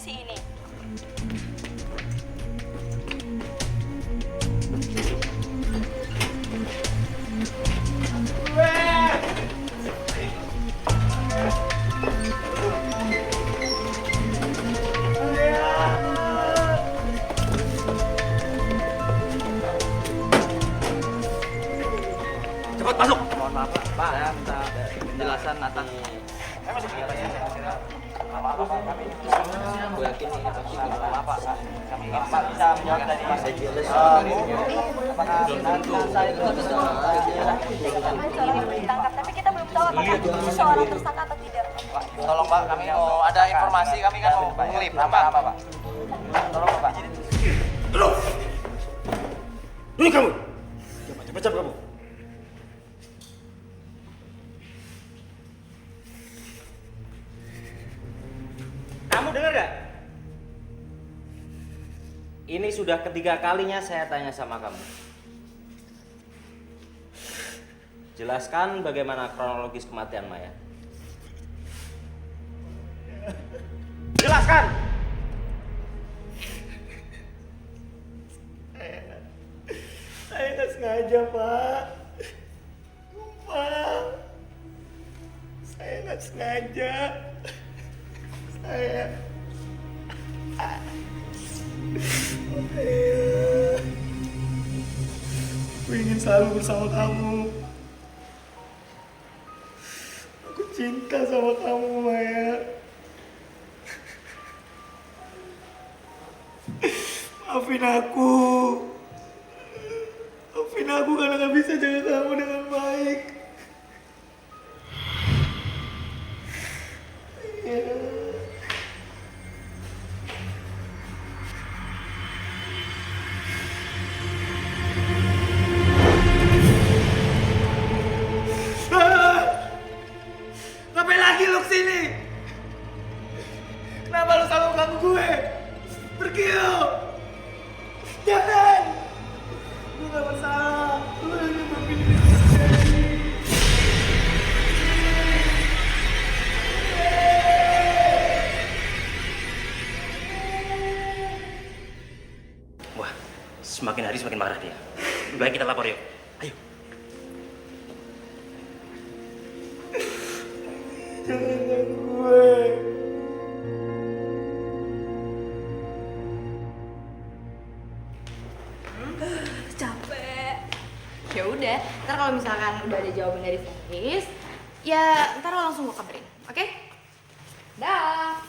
kondisi ini. Cepat masuk. Mohon maaf Pak, saya minta penjelasan atas. Saya masih begini ya. Maaf Pak, kami. Gue yakin ini pasti maaf Pak. Kami Pak bisa menjawab dari Mas Egi. Apakah saya itu bisa Ditangkap, tapi kita belum tahu apakah itu seorang tersangka atau tidak. Pak, tolong Pak, kami mau ada informasi, kami kan mau ngelip apa Pak. Tolong Pak. Loh. Ini kamu. Macam-macam kamu. Kamu dengar gak? Ini sudah ketiga kalinya saya tanya sama kamu. Jelaskan bagaimana kronologis kematian Maya. Jelaskan! Saya nggak sengaja, Pak. Sumpah. Saya nggak sengaja. Saya... Aku ingin selalu bersama kamu. Aku cinta sama kamu, Maya. Maafin aku. Maafin aku karena gak bisa jaga kamu dengan baik. Ya. Ngapain lagi lu kesini? Kenapa lu selalu ganggu gue? Pergi lu! Jangan! Gue gak bersalah. Lu yang nyebabin ini terjadi. Wah, semakin hari semakin marah dia. Lebih baik kita lapor yuk. Ayo. Jangan ganggu gue. Capek. Ya udah, ntar kalau misalkan udah ada jawaban dari Felis, ya ntar lo langsung gue kabarin, oke? Dah.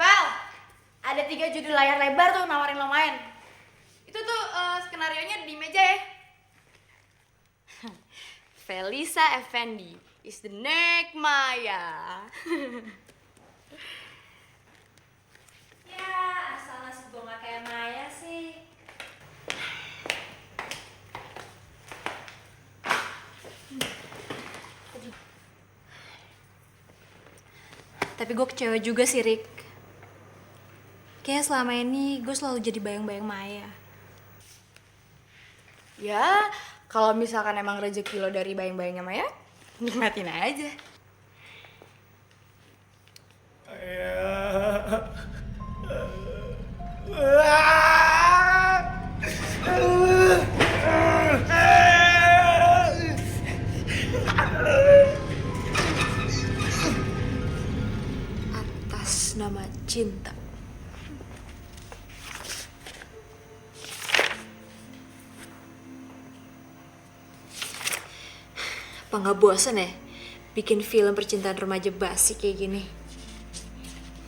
Vel, ada 3 judul layar lebar tuh nawarin lo main. Itu tuh skenarionya di meja ya. Felisa Effendi is the next Maya. Ya, asal nasib gue gak kayak Maya sih. Tapi gue kecewa juga sih, Rick. Kayaknya selama ini gue selalu jadi bayang-bayang Maya. Ya, kalau misalkan emang rezeki lo dari bayang-bayangnya Maya, nikmatin aja. Atas nama cinta. Apa nggak bosan ya bikin film percintaan remaja basi kayak gini?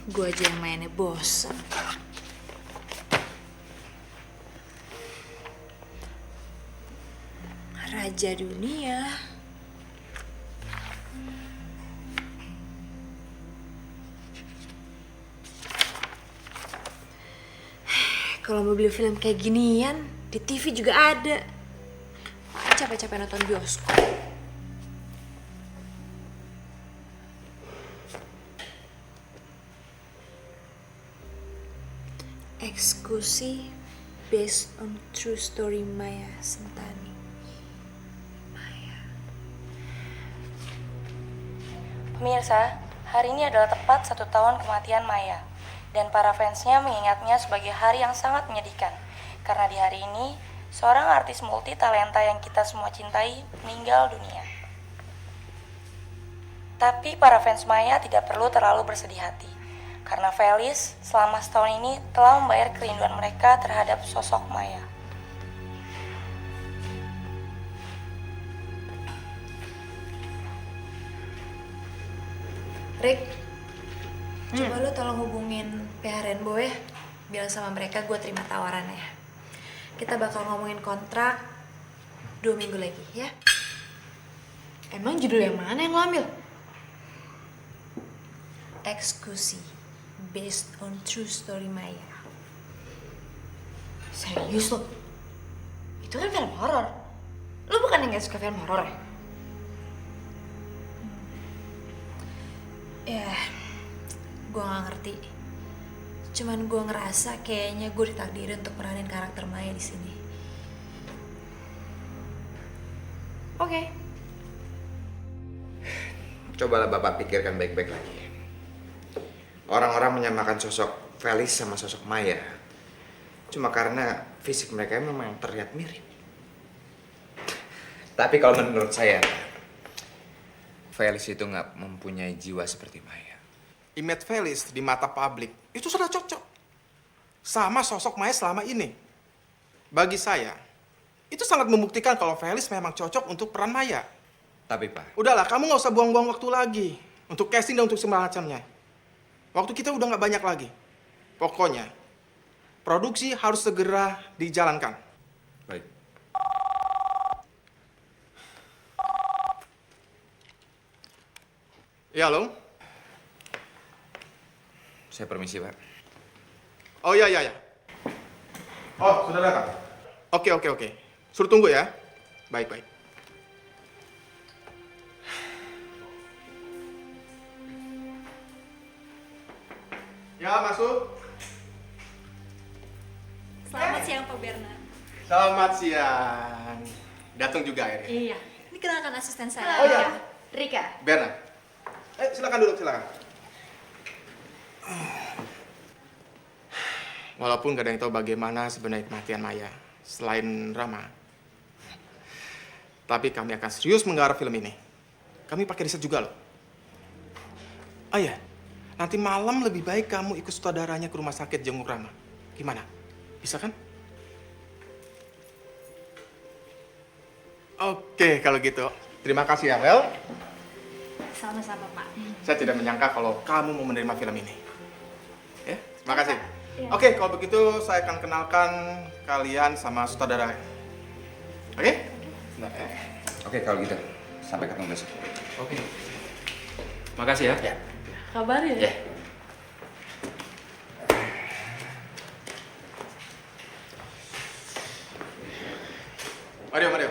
Gue aja yang mainnya bosan. Raja dunia. Kalau mau beli film kayak ginian, di TV juga ada. Capek-capek nonton bioskop. Eksekusi based on true story Maya Sentani. Pemirsa, Hari ini adalah tepat 1 tahun kematian Maya, dan para fansnya mengingatnya sebagai hari yang sangat menyedihkan. Karena di hari ini, seorang artis multi talenta yang kita semua cintai meninggal dunia. Tapi para fans Maya tidak perlu terlalu bersedih hati, karena Felis selama setahun ini telah membayar kerinduan mereka terhadap sosok Maya. Rick, coba lu tolong hubungin PH Rainbow ya. Bilang sama mereka gue terima tawarannya. Kita bakal ngomongin kontrak 2 minggu lagi ya. Emang judul yang mana yang lo ambil? Eksekusi, based on true story Maya. Serius lo? Itu kan film horor. Lo bukan yang gak suka film horor ya? Ya, gue gak ngerti. Cuman gue ngerasa kayaknya gue ditakdirin untuk peranin karakter Maya di sini. Oke. Cobalah Bapak pikirkan baik-baik lagi. Orang-orang menyamakan sosok Felis sama sosok Maya cuma karena fisik mereka memang terlihat mirip. Tapi kalau menurut saya, Felis itu nggak mempunyai jiwa seperti Maya. Image Felis di mata publik itu sudah cocok sama sosok Maya selama ini. Bagi saya, itu sangat membuktikan kalau Felis memang cocok untuk peran Maya. Tapi Pak, Udahlah, kamu nggak usah buang-buang waktu lagi untuk casting dan untuk semacamnya. Waktu kita udah nggak banyak lagi. Pokoknya, produksi harus segera dijalankan. baik. Ya, halo? Saya permisi Pak. Oh, ya. Oh, sudah datang? Oke. Suruh tunggu ya. Baik. Ya, masuk. Selamat siang Pak Bernard. Selamat siang. Datang juga akhirnya. Iya. Ini kenalkan asisten saya. Oh ya, Rika. Berna. Silakan duduk, silakan. Walaupun gak ada yang tahu bagaimana sebenarnya kematian Maya selain Rama. Tapi kami akan serius menggarap film ini. Kami pakai riset juga loh. Oh iya, nanti malam lebih baik kamu ikut sutradaranya ke rumah sakit jenguk Rama. Gimana? Bisa kan? Oke, kalau gitu. Terima kasih ya, Mel. Sama-sama Pak. Saya tidak menyangka kalau kamu mau menerima film ini. Ya, terima kasih. Iya. Oke, kalau begitu saya akan kenalkan kalian sama sutradara. Oke? Nah, Oke kalau gitu, sampai ketemu besok. Oke. Makasih ya. Kabarin. Ya. Mario.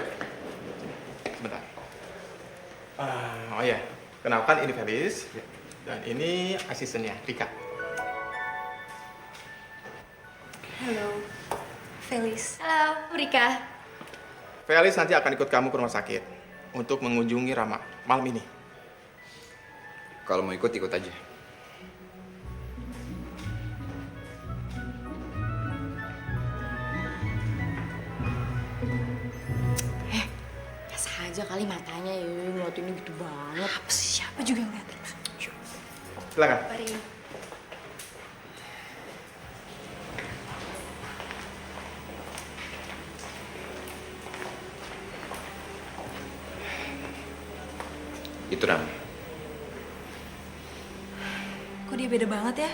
Sebentar. Oh ya, kenalkan ini Felis. Dan ini asistennya, Rika. Halo. Felis. Halo, Rika. Felis nanti akan ikut kamu ke rumah sakit untuk mengunjungi Rama malam ini. Kalau mau ikut aja. Biasa aja kali matanya ya, ngeliatinnya gitu banget. Apa sih? Siapa juga yang lihat? Silakan. Mari. Itu Rama. Kok dia beda banget ya?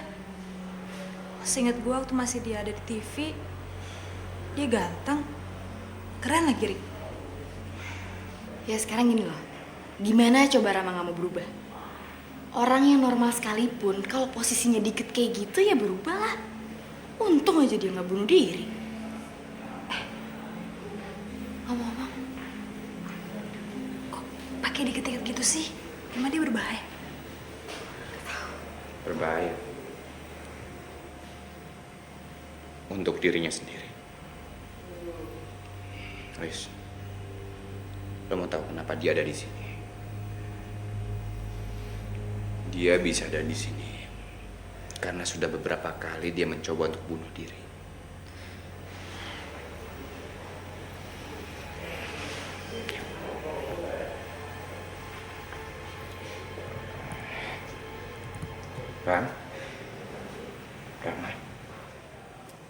Seingat gue waktu masih dia ada di TV, dia ganteng. Keren lagi, Rik. Ya sekarang gini loh, gimana coba Rama gak mau berubah? Orang yang normal sekalipun, kalau posisinya dikit kayak gitu ya berubah lah. Untung aja dia gak bunuh diri. Ngomong-ngomong, kok pakai dikit-dikit gitu sih? Emang dia berbahaya? Berbahaya. Untuk dirinya sendiri. Wis, lo mau tahu kenapa dia ada di sini? Dia bisa ada di sini karena sudah beberapa kali dia mencoba untuk bunuh diri. Ram? Rama?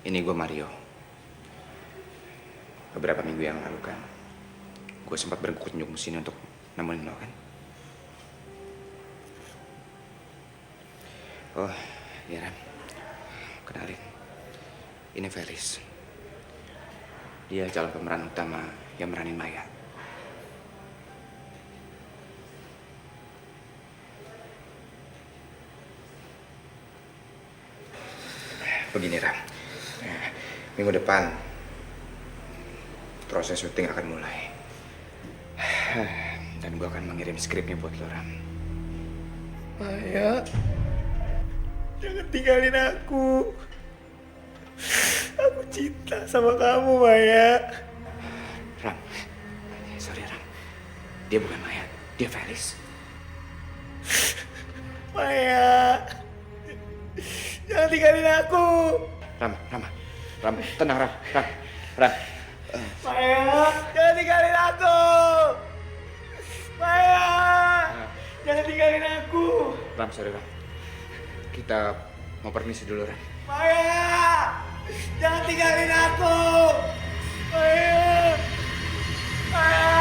Ini gue Mario. Beberapa minggu yang lalu kan, gue sempat berkunjung ke sini untuk nemenin lo kan? Oh, ya Ram. Kenalin. Ini Felis. Dia calon pemeran utama yang meranin Maya. Begini Ram, minggu depan proses syuting akan mulai. Dan gue akan mengirim skripnya buat lo Ram. Maya, jangan tinggalin aku. Aku cinta sama kamu, Maya. Ram, sorry Ram. Dia bukan Maya, dia Felis. Maya, jangan tinggalin aku. Ram, tenang Ram. Maya, jangan tinggalin aku. Maya, jangan tinggalin aku. Ram, sorry Ram. Kita mau permisi dulu Ram. Maya, jangan tinggalin aku. Maya, Maya.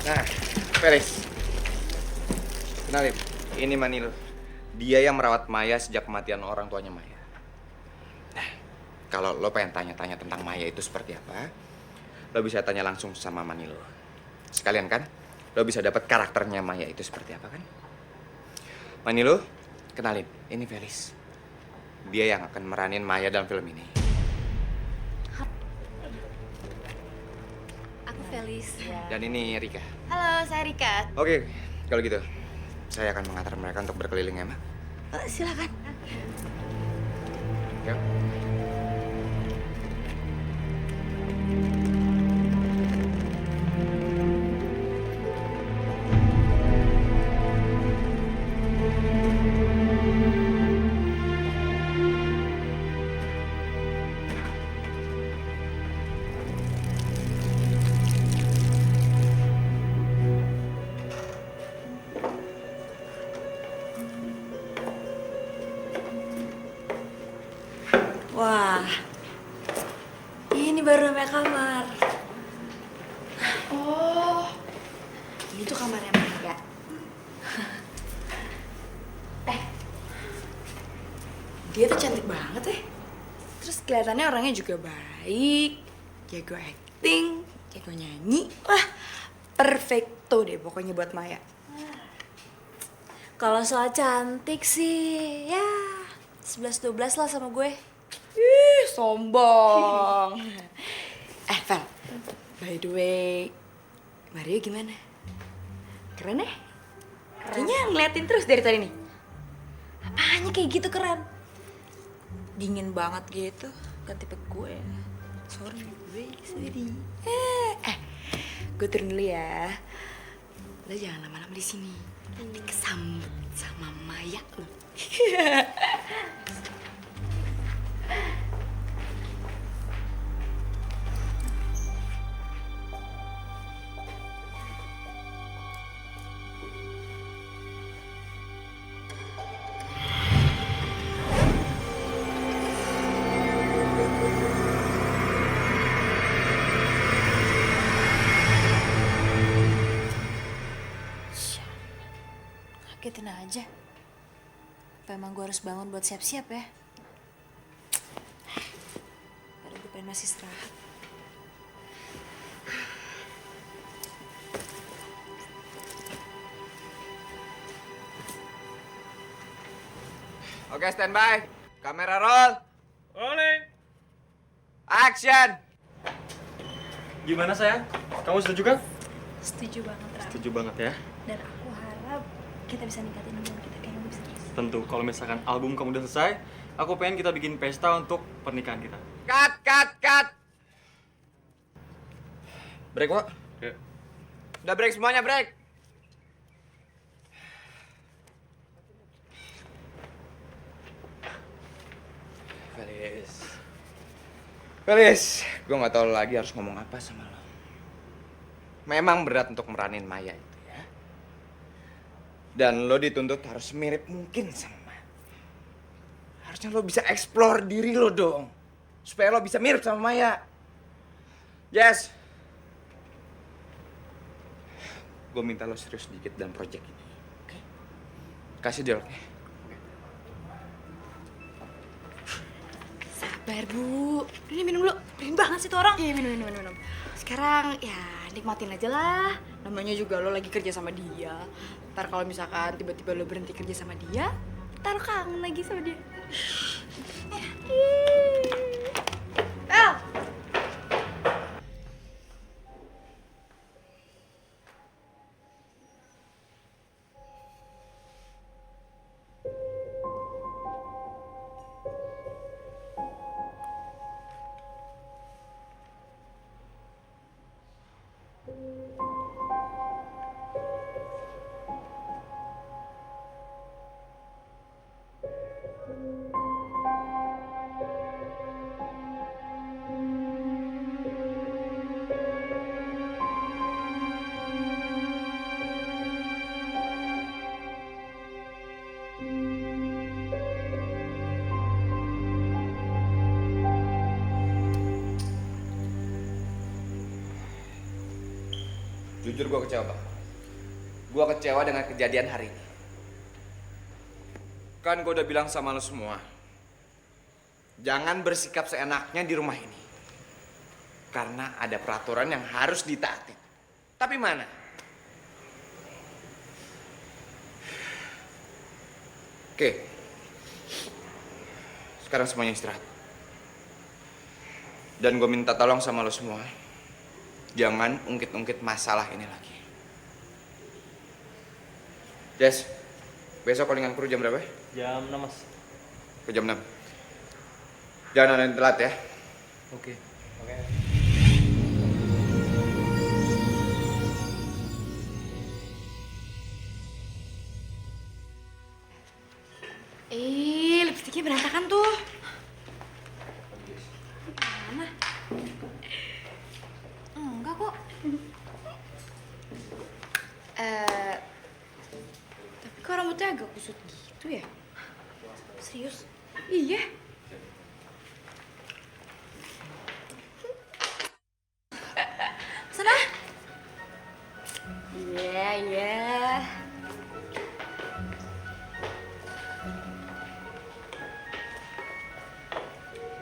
Nah, Felis. Kenalin, ini Manilo. Dia yang merawat Maya sejak kematian orang tuanya Maya. Nah, kalau lo pengen tanya-tanya tentang Maya itu seperti apa, lo bisa tanya langsung sama Manilo. Sekalian kan, lo bisa dapat karakternya Maya itu seperti apa kan? Manilo, kenalin, ini Felis. Dia yang akan meranin Maya dalam film ini. Aku Felis. Dan ini Rika. Halo, saya Rika. Oke, kalau gitu, saya akan mengantar mereka untuk berkeliling ya, Ma. Silakan. Yuk. Wah, ini baru namanya kamar. Oh, ini tuh kamarnya Maya. Dia tuh cantik banget ya. Terus kelihatannya orangnya juga baik, jago acting, jago nyanyi. Wah, perfecto deh pokoknya buat Maya. Kalau soal cantik sih, ya 11-12 lah sama gue. Ih, sombong. Val, by the way, Mario gimana? Keren ya? Kayaknya ngeliatin terus dari tadi nih. Apanya kayak gitu keren? Dingin banget gitu, kan tipe gue. Sorry, sorry. Gue turun dulu ya. Lo jangan lama-lama di sini. Nanti kesambut sama Maya lo. Kagetin aja. Apa emang gue harus bangun buat siap-siap ya? Padahal gue pengen masih istirahat. Oke, standby. Kamera roll. Rolling. Action. Gimana sayang? Kamu setuju kan? Setuju banget, Ram. Setuju banget ya. Dan aku harap kita bisa ningkatin hubungan kita kayak yang bisa. Tentu kalau misalkan album kamu udah selesai, aku pengen kita bikin pesta untuk pernikahan kita. Cut. Break, Wak. Ya. Udah break semuanya, break. Felis. Felis, gue nggak tahu lagi harus ngomong apa sama lo. Memang berat untuk meranin Maya itu ya. Dan lo dituntut harus mirip mungkin sama Maya. Harusnya lo bisa explore diri lo dong. Supaya lo bisa mirip sama Maya. Yes. Gue minta lo serius dikit dalam project ini. Oke? Kasih deal, oke? Sabar, Bu. Ini minum dulu. Pengen banget sih tuh orang. Iya, minum. Sekarang ya nikmatin aja lah. Namanya juga lo lagi kerja sama dia. Ntar kalau misalkan tiba-tiba lo berhenti kerja sama dia, ntar lo kangen lagi sama dia. El! Jujur gue kecewa banget. Gue kecewa dengan kejadian hari ini. Kan gue udah bilang sama lo semua, jangan bersikap seenaknya di rumah ini. Karena ada peraturan yang harus ditaati. Tapi mana? Oke. Sekarang semuanya istirahat. Dan gue minta tolong sama lo semua, jangan ungkit-ungkit masalah ini lagi. Jess, besok callingan kru jam berapa? Jam 6, Mas. Ke jam 6. Jangan ada yang telat ya. Oke. Lipstiknya berantakan tuh. Mana? Enggak kok. Tapi kok rambutnya agak kusut gitu ya? Serius? Iya. Sana. Iya.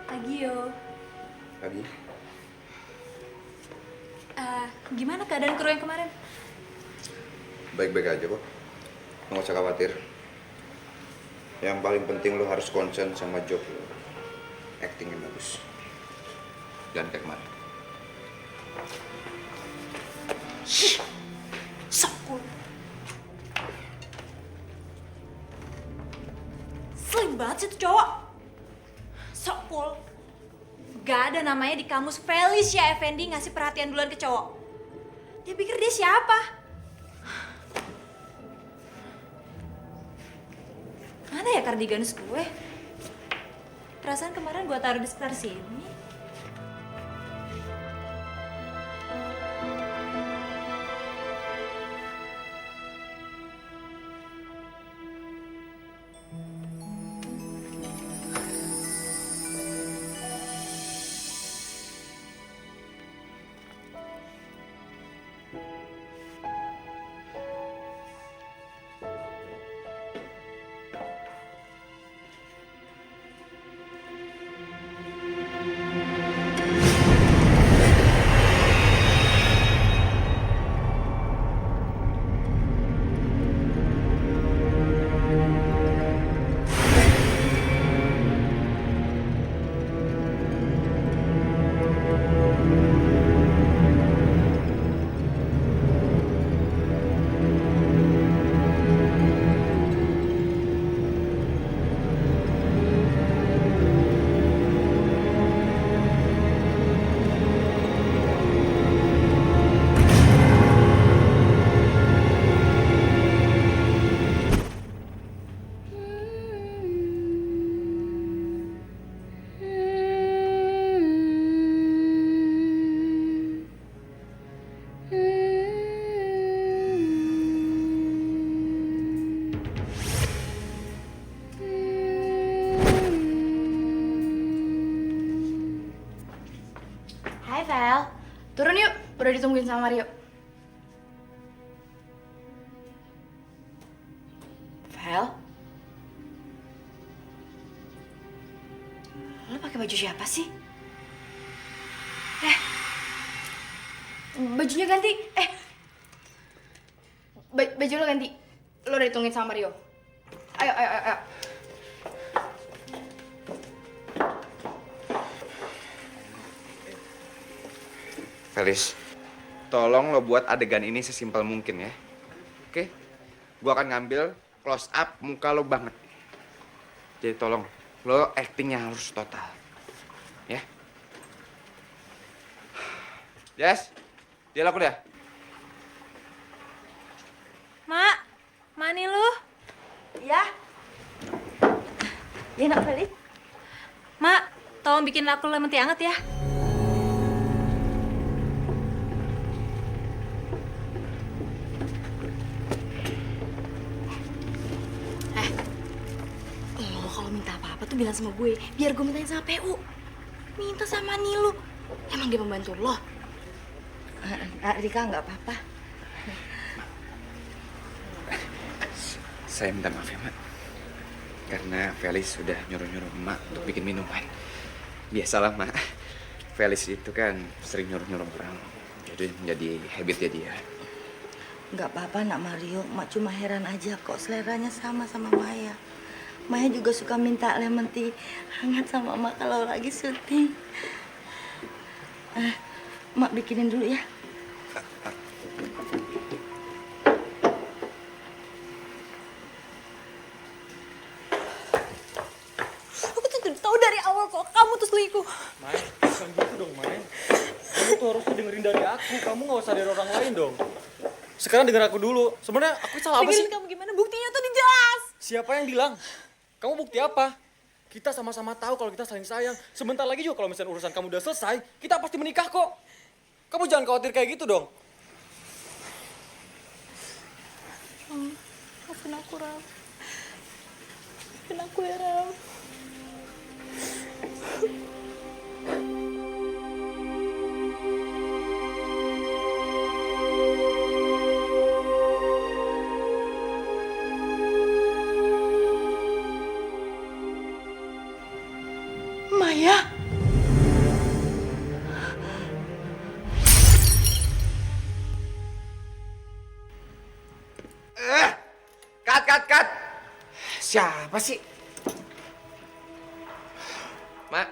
Pagi yo. Pagi. Gimana keadaan kru yang kemarin? Baik-baik aja kok. Nggak usah khawatir. Yang paling penting lo harus concern sama job lo. Acting yang bagus. Jangan kayak kemarin. Sokul. Sering banget sih tuh cowok. Sokul. Gak ada namanya di kamus Felicia Effendi ngasih perhatian duluan ke cowok. Dia pikir dia siapa? Mana ya kardiganus gue? Perasaan kemarin gue taruh di sekitar sini. Udah ditungguin sama Mario. Vel? Lo pakai baju siapa sih? Bajunya ganti. Baju lo ganti. Lo udah ditungguin sama Mario. Ayo. Felis, tolong lo buat adegan ini sesimpel mungkin ya. Oke? Gua akan ngambil close up muka lo banget. Jadi tolong, lo actingnya harus total. Ya? Yes, dia laku dah. Mak, mani lu? Ya. Ya nak Felis. Mak, tolong bikin aku lemon teh hangat ya. Lo kalau minta apa-apa tuh bilang sama gue, biar gue mintain sama PU. Minta sama Nilu. Emang dia membantu lo? Rika nggak apa-apa. Saya minta maaf ya, Mak. Karena Felis sudah nyuruh-nyuruh Mak untuk bikin minuman. Biasalah, Mak. Felis itu kan sering nyuruh-nyuruh orang. Jadi menjadi habitnya dia. Nggak apa-apa nak Mario, Mak cuma heran aja kok seleranya sama Maya. Maya juga suka minta lemon tea hangat sama Mak kalau lagi syuting. Mak bikinin dulu ya. Aku tuh tahu dari awal kok kamu tuh selingkuh. Mai, bukan gitu dong, Mai. Kamu tuh harusnya dengerin dari aku. Kamu nggak usah dari orang lain dong. Sekarang denger aku dulu. Sebenarnya aku salah apa sih? Dengerin kamu gimana? Buktinya tuh jelas. Siapa yang bilang? Kamu bukti apa? Kita sama-sama tahu kalau kita saling sayang. Sebentar lagi juga kalau misalnya urusan kamu udah selesai, kita pasti menikah kok. Kamu jangan khawatir kayak gitu dong. Maafin aku, Ram. Maafin aku ya, Ram. Maya. Cut. Siapa sih? Mak.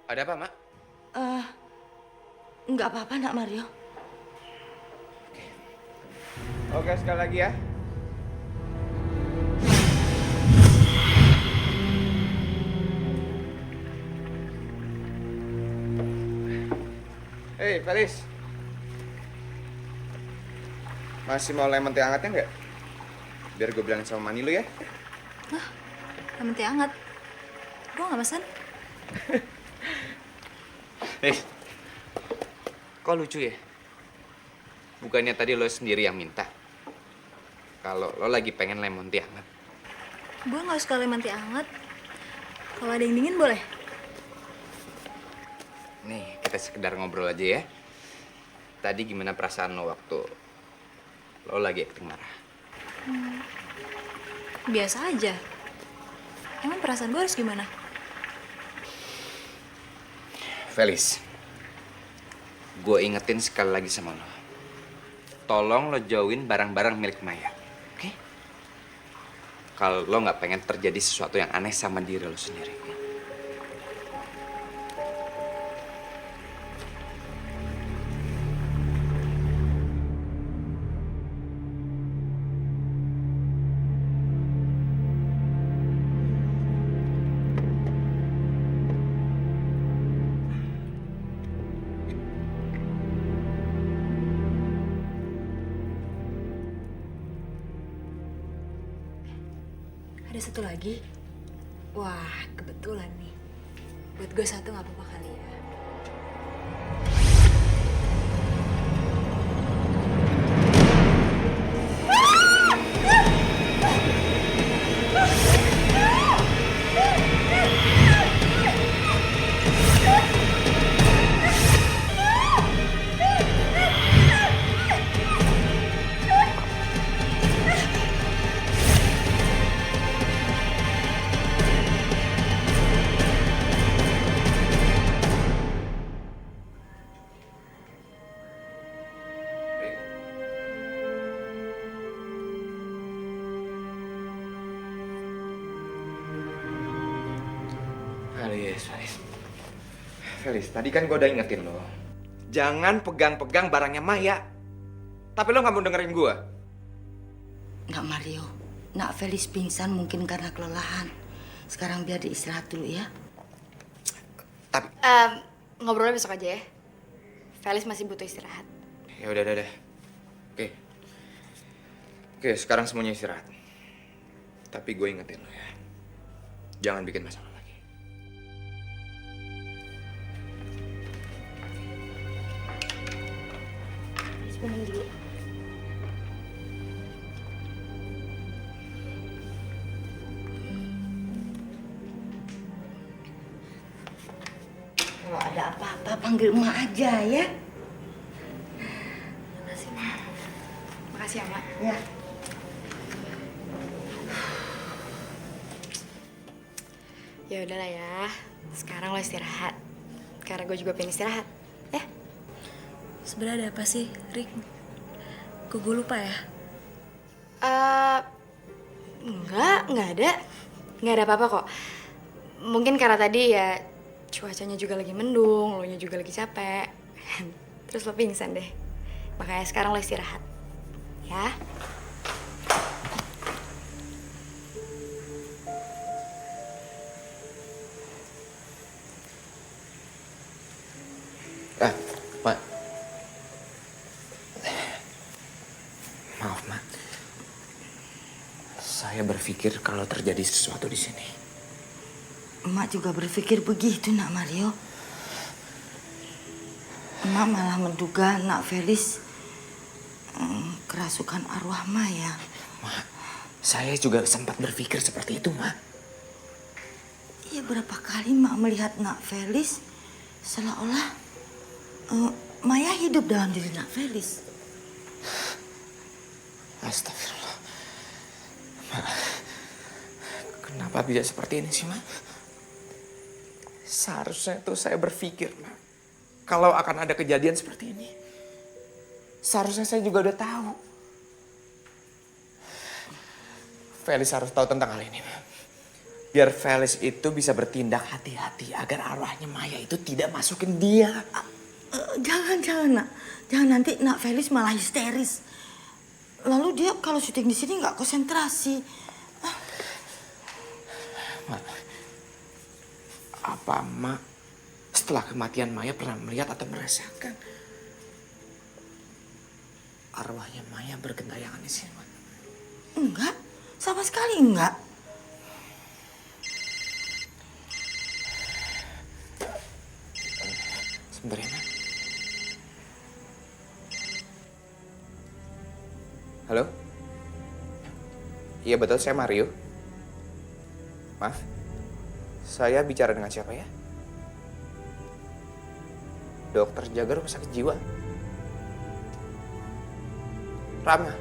Ada apa, Mak? Nggak apa-apa nak Mario. Oke, sekali lagi ya. Hei, Felis. Masih mau lemon teh hangatnya nggak? Biar gue bilangin sama Mani lu ya. Lemon teh hangat. Gua nggak pesan. Kok lucu ya? Bukannya tadi lo sendiri yang minta. Kalau lo lagi pengen lemon teh hangat. Gua nggak suka lemon teh hangat. Kalau ada yang dingin boleh. Nih, kita sekedar ngobrol aja ya. Tadi gimana perasaan lo waktu lo lagi acting marah? Biasa aja. Emang perasaan gue harus gimana? Felis, gue ingetin sekali lagi sama lo. Tolong lo jauhin barang-barang milik Maya, oke? Kalau lo nggak pengen terjadi sesuatu yang aneh sama diri lo sendiri. Ada satu lagi. Wah, kebetulan nih. Buat gue satu nggak apa-apa kali ya. Felis, tadi kan gue udah ingetin lo. Jangan pegang-pegang barangnya Maya. Tapi lo nggak mau dengerin gue. Nak Mario, Nak Felis pingsan mungkin karena kelelahan. Sekarang biar diistirahat dulu ya. Tapi Ngobrolnya besok aja ya. Felis masih butuh istirahat. ya udah. Oke. Oke, sekarang semuanya istirahat. Tapi gue ingetin lo ya. Jangan bikin masalah lagi. Minum dulu. Kalau ada apa-apa panggil emak aja ya. Makasih ya, Mak. Ya. Ya udahlah ya. Sekarang lo istirahat. Karena gue juga pengen istirahat. Ya? Sebenarnya ada apa sih, Rick? Kok gue lupa ya? Enggak ada. Enggak ada apa-apa kok. Mungkin karena tadi ya cuacanya juga lagi mendung, lo nya juga lagi capek. Terus lo pingsan deh. Makanya sekarang lo istirahat. Ya? Mak. Maaf, Mak. Saya berpikir kalau terjadi sesuatu di sini. Emak juga berpikir begitu, Nak Mario. Emak malah menduga Nak Felis kerasukan arwah Maya. Mak, saya juga sempat berpikir seperti itu, Mak. Iya, berapa kali Mak melihat Nak Felis seolah-olah Maya hidup dalam diri Nak Felis. Astagfirullah. Mak, kenapa bisa seperti ini sih, Mak? Seharusnya tuh saya berpikir, Mak, kalau akan ada kejadian seperti ini. Seharusnya saya juga udah tahu. Felis harus tahu tentang hal ini, Mak. Biar Felis itu bisa bertindak hati-hati agar arwahnya Maya itu tidak masukin dia. Jangan, Nak. Jangan nanti Nak Felis malah histeris. Lalu dia kalau syuting di sini nggak konsentrasi. Mak, apa Mak setelah kematian Maya pernah melihat atau merasakan arwahnya Maya bergentayangan di sini, Mak? Enggak, sama sekali enggak. Sebentar ya, Mak. Halo? Iya betul, saya Mario. Maaf, saya bicara dengan siapa ya? Dokter jaga rumah sakit jiwa. Rama.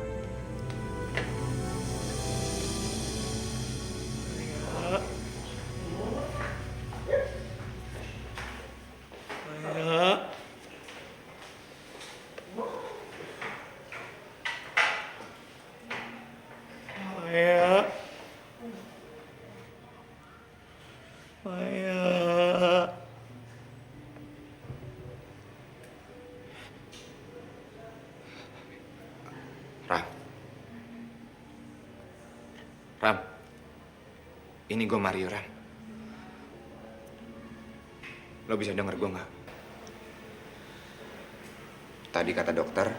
Ram, ini gue Mario, Ram. Lo bisa denger gue nggak? Tadi kata dokter,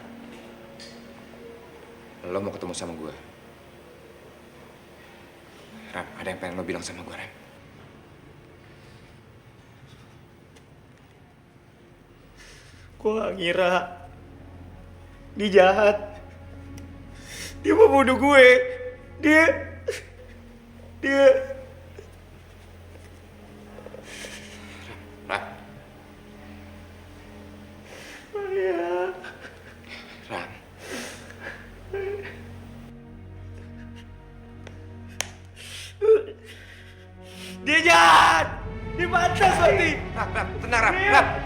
lo mau ketemu sama gue. Ram, ada yang pengen lo bilang sama gue, Ram. Gue gak ngira dia jahat. Dia mau bunuh gue. Dia Ram. Ram. Dia jahat. Dia pantas mati. Ram, tenang, Ram. Tenang, Rama.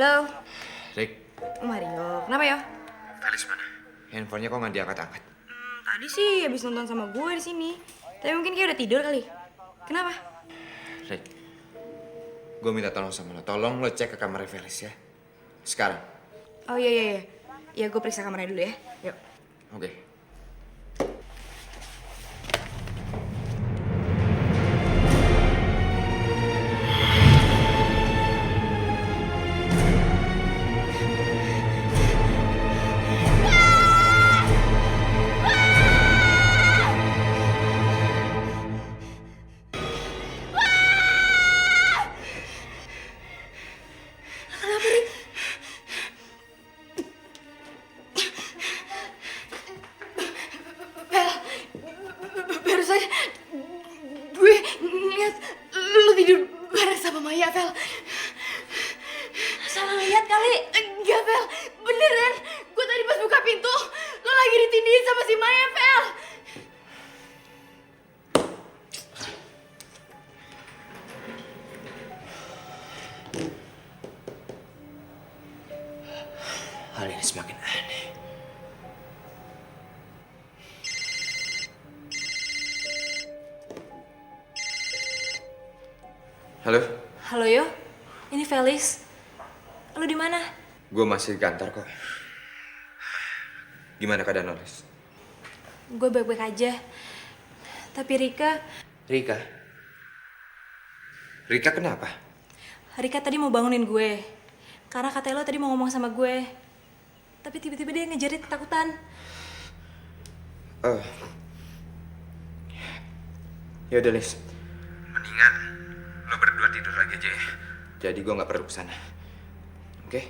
Halo, Rick, Mario. Kenapa ya? Felis mana? Handphonenya kok nggak diangkat-angkat? Tadi sih habis nonton sama gue di sini. Tapi mungkin kayak udah tidur kali. Kenapa? Rick, gue minta tolong sama lo. Tolong lo cek ke kamarnya Felis ya. Sekarang. Oh iya. Ya gue periksa kamarnya dulu ya. Yuk. Oke. Barusan gue ngeliat lu tidur bareng sama Maya, Vel. Salah lihat kali. Enggak, Vel. Beneran. Gue tadi pas buka pintu, lo lagi ditindihin sama si Maya, Vel. Hal ini semakin aneh. Halo, Halo Yo, ini Felis. Lu di mana? gue masih di kantor kok. Gimana keadaan lo, Lis? Gue baik-baik aja. Tapi Rika Rika kenapa? Rika tadi mau bangunin gue. Karena katanya lo tadi mau ngomong sama gue. Tapi tiba-tiba dia ngejerit ketakutan. Ya udah, Lis. Mendingan lo berdua tidur lagi aja ya. Jadi gue nggak perlu kesana. Oke?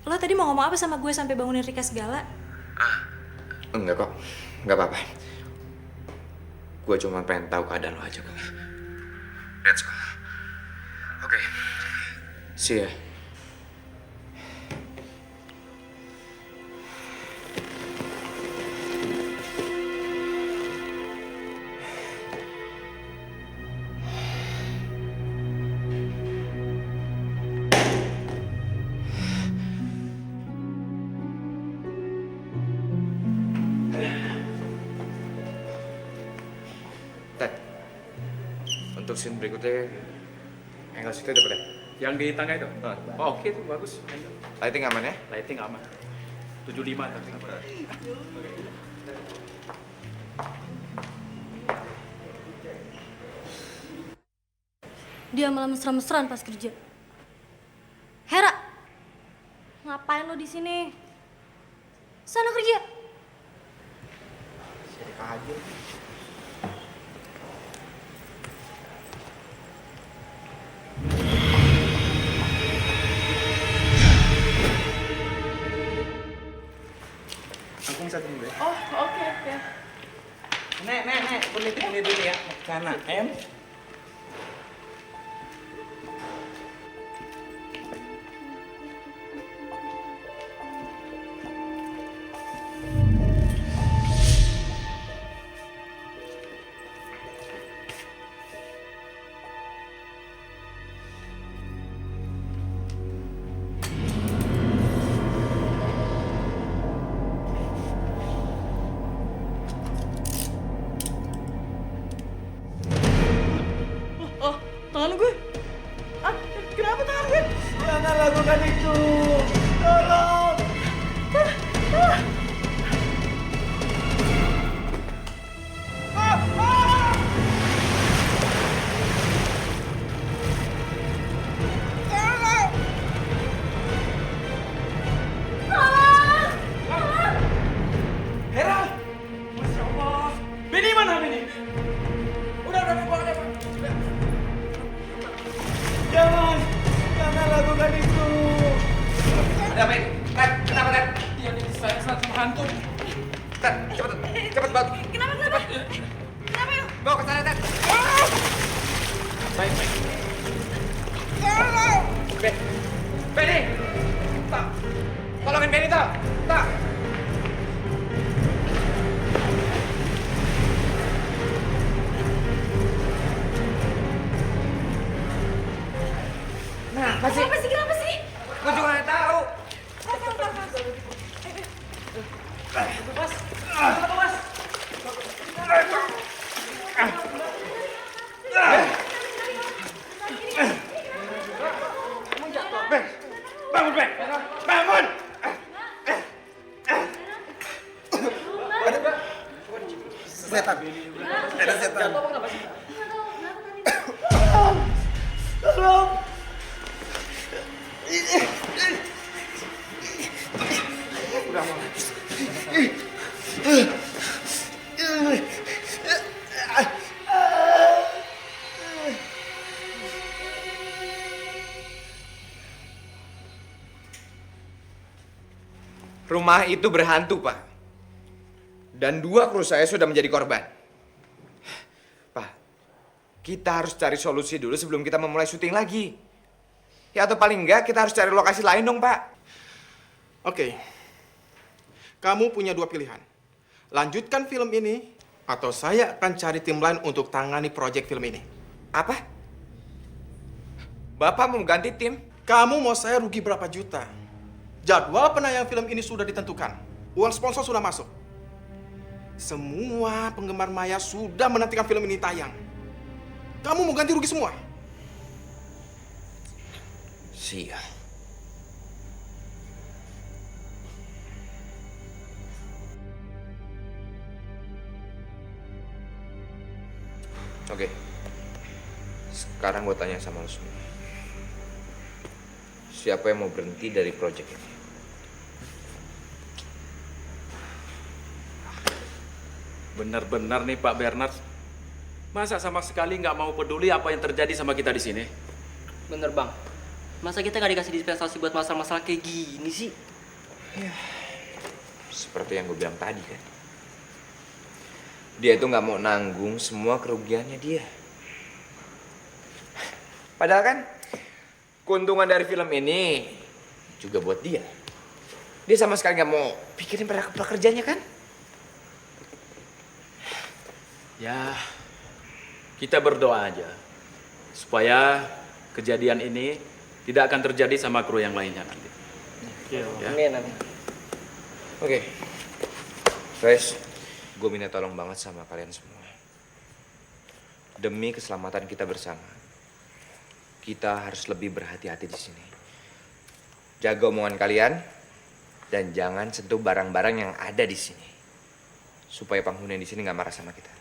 Lo tadi mau ngomong apa sama gue sampai bangunin Rika segala? Enggak kok. Nggak apa-apa. Gue cuma pengen tahu keadaan lo aja kok. Let's go. Oke. See ya. Ted, untuk scene berikutnya angle situ udah pada. Yang di tangga itu? Oh, oke, itu bagus. Lighting aman ya? Lighting aman. 75 tapi. Dia malah mesra-mesraan pas kerja. Hera, ngapain lo di sini? Sana kerja. Aku bisa tunggu ya. Oh, oke. Nek, ini dulu ya. Sana, M. Tangan gue. Kenapa tangan gue? Jangan lakukan itu. Tolong. Hera! Masya Allah. Bini mana Bini? Udah, bawa dia, Pak. Jangan lakukan itu. Ada apa ini? Ted, kenapa Ted? Dia disayang sama hantu. Ted, cepet banget. Kenapa? Yuk? Bawa ke sana, Ted. Baik. Benny! Tak. Tolongin Benny, tak. Tak. Kenapa sih? Kenapa sih? setan. Ada setan. Rumah itu berhantu, Pak. Dan 2 kru saya sudah menjadi korban. Pak, kita harus cari solusi dulu sebelum kita memulai syuting lagi. Ya atau paling enggak kita harus cari lokasi lain dong, Pak. Oke. Kamu punya 2 pilihan. Lanjutkan film ini, atau saya akan cari tim lain untuk tangani proyek film ini. Apa? Bapak mau ganti tim? Kamu mau saya rugi berapa juta? Jadwal penayang film ini sudah ditentukan. Uang sponsor sudah masuk. Semua penggemar Maya sudah menantikan film ini tayang. Kamu mau ganti rugi semua? Sial. Oke. Sekarang gue tanya sama lo semua. Siapa yang mau berhenti dari proyek ini? Benar-benar nih Pak Bernard. Masa sama sekali nggak mau peduli apa yang terjadi sama kita di sini? Bener bang. Masa kita nggak dikasih dispensasi buat masalah-masalah kayak gini sih? Ya, seperti yang gue bilang tadi kan. Dia itu nggak mau nanggung semua kerugiannya dia. Padahal kan keuntungan dari film ini juga buat dia. Dia sama sekali nggak mau pikirin pekerjaannya kan? Ya, kita berdoa aja supaya kejadian ini tidak akan terjadi sama kru yang lainnya nanti. Ya. Amin, amin. Oke. Guys, gue minta tolong banget sama kalian semua. Demi keselamatan kita bersama, kita harus lebih berhati-hati di sini. Jaga omongan kalian dan jangan sentuh barang-barang yang ada di sini, supaya penghuni di sini nggak marah sama kita.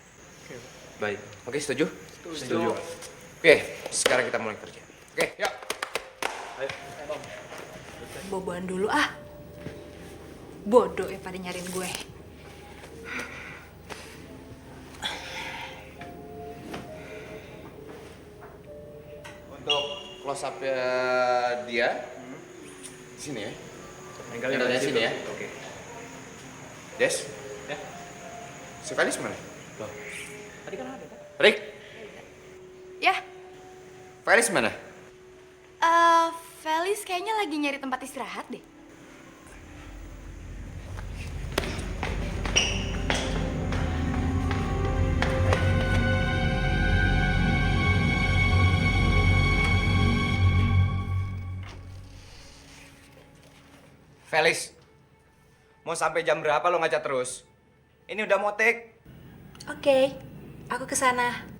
Baik. Oke, setuju? Setuju. Oke, sekarang kita mulai kerja. Oke, yuk. Boboan dulu ah. Bodoh ya pada nyariin gue. Untuk close up dia di sini ya. Tinggalin Dari di sini ya. Oke. Des. Ya. Si Felis mana? Loh. Tadi kan ada kan? Rick. Ya, Felis mana? Felis kayaknya lagi nyari tempat istirahat deh. Felis, mau sampai jam berapa lo ngaca terus? Ini udah mau take. Oke, aku kesana.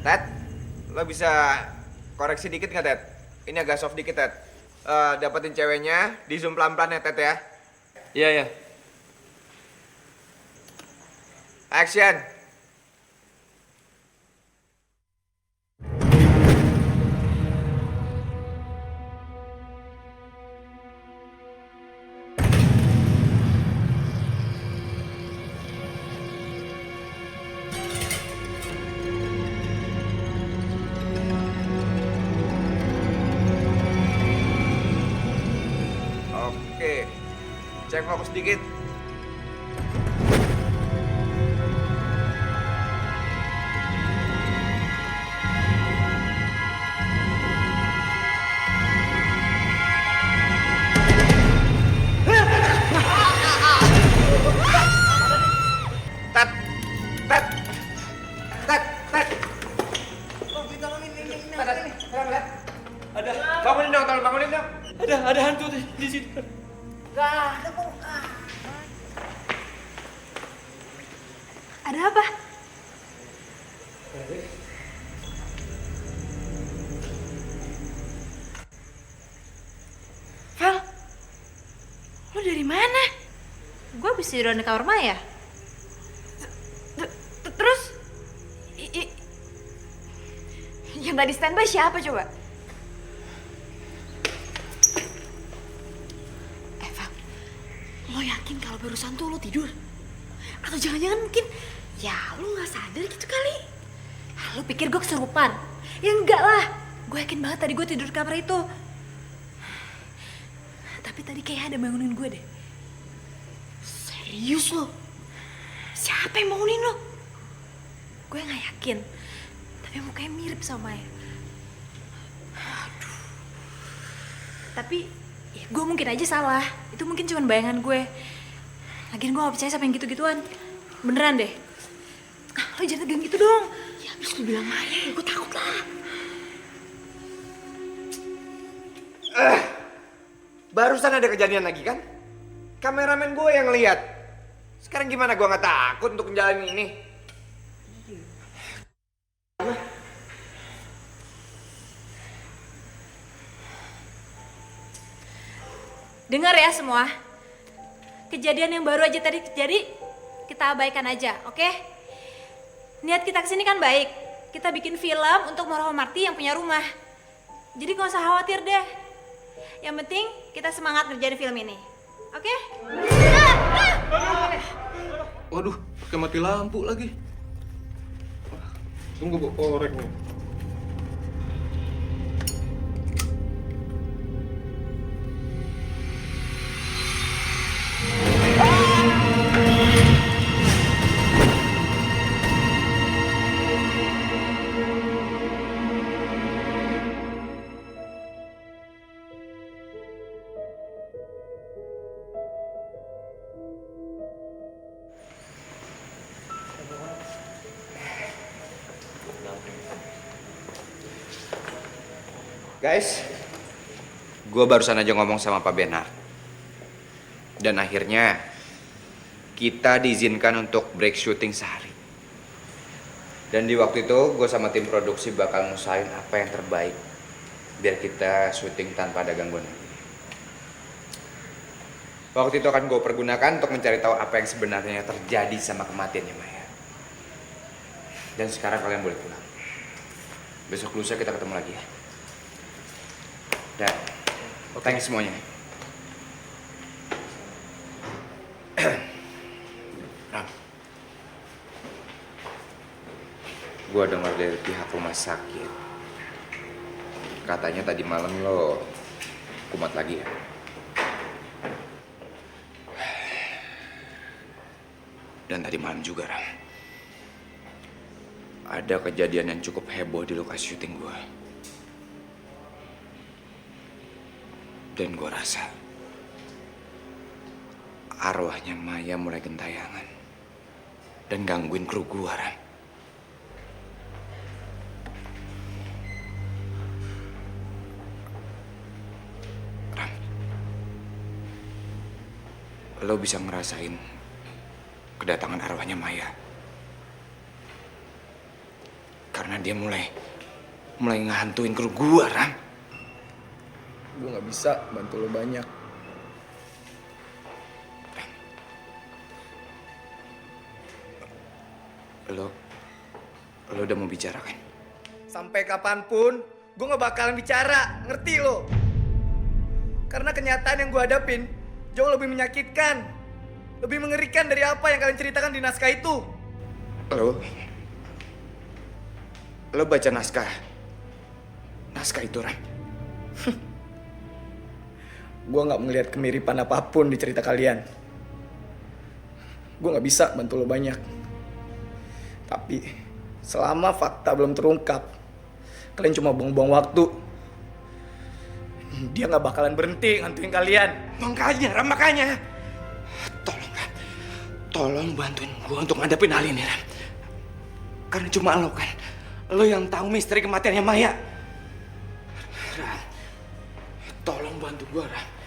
Ted, lo bisa koreksi dikit nggak, Ted? Ini agak soft dikit, Ted. Dapetin ceweknya, di zoom pelan-pelan ya, Ted ya. Iya, iya. Action. Oke, cek fokus dikit. Tet, Tet, Tet, Tet. Ada. Bangunin dong, tolong bangunin dong. Ada hantu di sini. Gak ada kok. Ada apa? Val, lo dari mana? Gue habis tiduran di kamar Maya. Terus, yang tadi standby siapa coba? Val, lo yakin kalau barusan tuh lo tidur? Atau jangan-jangan mungkin, ya lo nggak sadar gitu kali? Lo pikir gue kesurupan? Ya enggak lah, gue yakin banget tadi gue tidur di kamar itu. Tapi tadi kayak ada bangunin gue deh. Serius lo? Siapa yang bangunin lo? Gue nggak yakin, tapi mukanya mirip sama Maya. Aduh. Tapi ya gue mungkin aja salah. Itu mungkin cuma bayangan gue. Lagian gue gak percaya sama yang gitu-gituan. Beneran deh. Lo jangan tegang gitu dong. Ya abis lo bilang Maya, gue takut lah. Barusan ada kejadian lagi kan? Kameramen gue yang lihat. Sekarang gimana gue nggak takut untuk menjalani ini? Dengar ya semua. Kejadian yang baru aja tadi terjadi, kita abaikan aja, oke? Niat kita kesini kan baik. Kita bikin film untuk Marwa Marti yang punya rumah. Jadi gak usah khawatir deh. Yang penting kita semangat ngerjain film ini. Oke? Waduh, pakai mati lampu lagi. Tunggu Bu, korek nih. Guys, gue barusan aja ngomong sama Pak Benar. Dan akhirnya kita diizinkan untuk break syuting sehari. Dan di waktu itu gue sama tim produksi bakal ngusahain apa yang terbaik biar kita syuting tanpa ada gangguan lagi. Waktu itu akan gue pergunakan untuk mencari tahu apa yang sebenarnya terjadi sama kematiannya Maya. Dan sekarang kalian boleh pulang. Besok lusa kita ketemu lagi ya. Dan thanks semuanya. Ram, gue dengar dari pihak rumah sakit, katanya tadi malam lo kumat lagi ya. Dan tadi malam juga, Ram, ada kejadian yang cukup heboh di lokasi syuting gue. Dan gue rasa arwahnya Maya mulai gentayangan dan gangguin kru gue, Ram. Ram, lo bisa ngerasain kedatangan arwahnya Maya karena dia mulai ngehantuin kru gue, Ram. Gue gak bisa bantu lo banyak. Lo udah mau bicara kan? Sampai kapanpun, gue gak bakalan bicara, ngerti lo? Karena kenyataan yang gue hadapin jauh lebih menyakitkan, lebih mengerikan dari apa yang kalian ceritakan di naskah itu. Lo baca naskah itu, Ram? Gue gak melihat kemiripan apapun di cerita kalian. Gue gak bisa bantu lo banyak. Tapi selama fakta belum terungkap, kalian cuma buang-buang waktu. Dia gak bakalan berhenti ngantuin kalian. Makanya, Ram, makanya. Tolong bantuin gue untuk ngadepin hal ini, Ram. Karena cuma lo kan, lo yang tahu misteri kematiannya Maya. Ram, tolong bantu gue, Ram.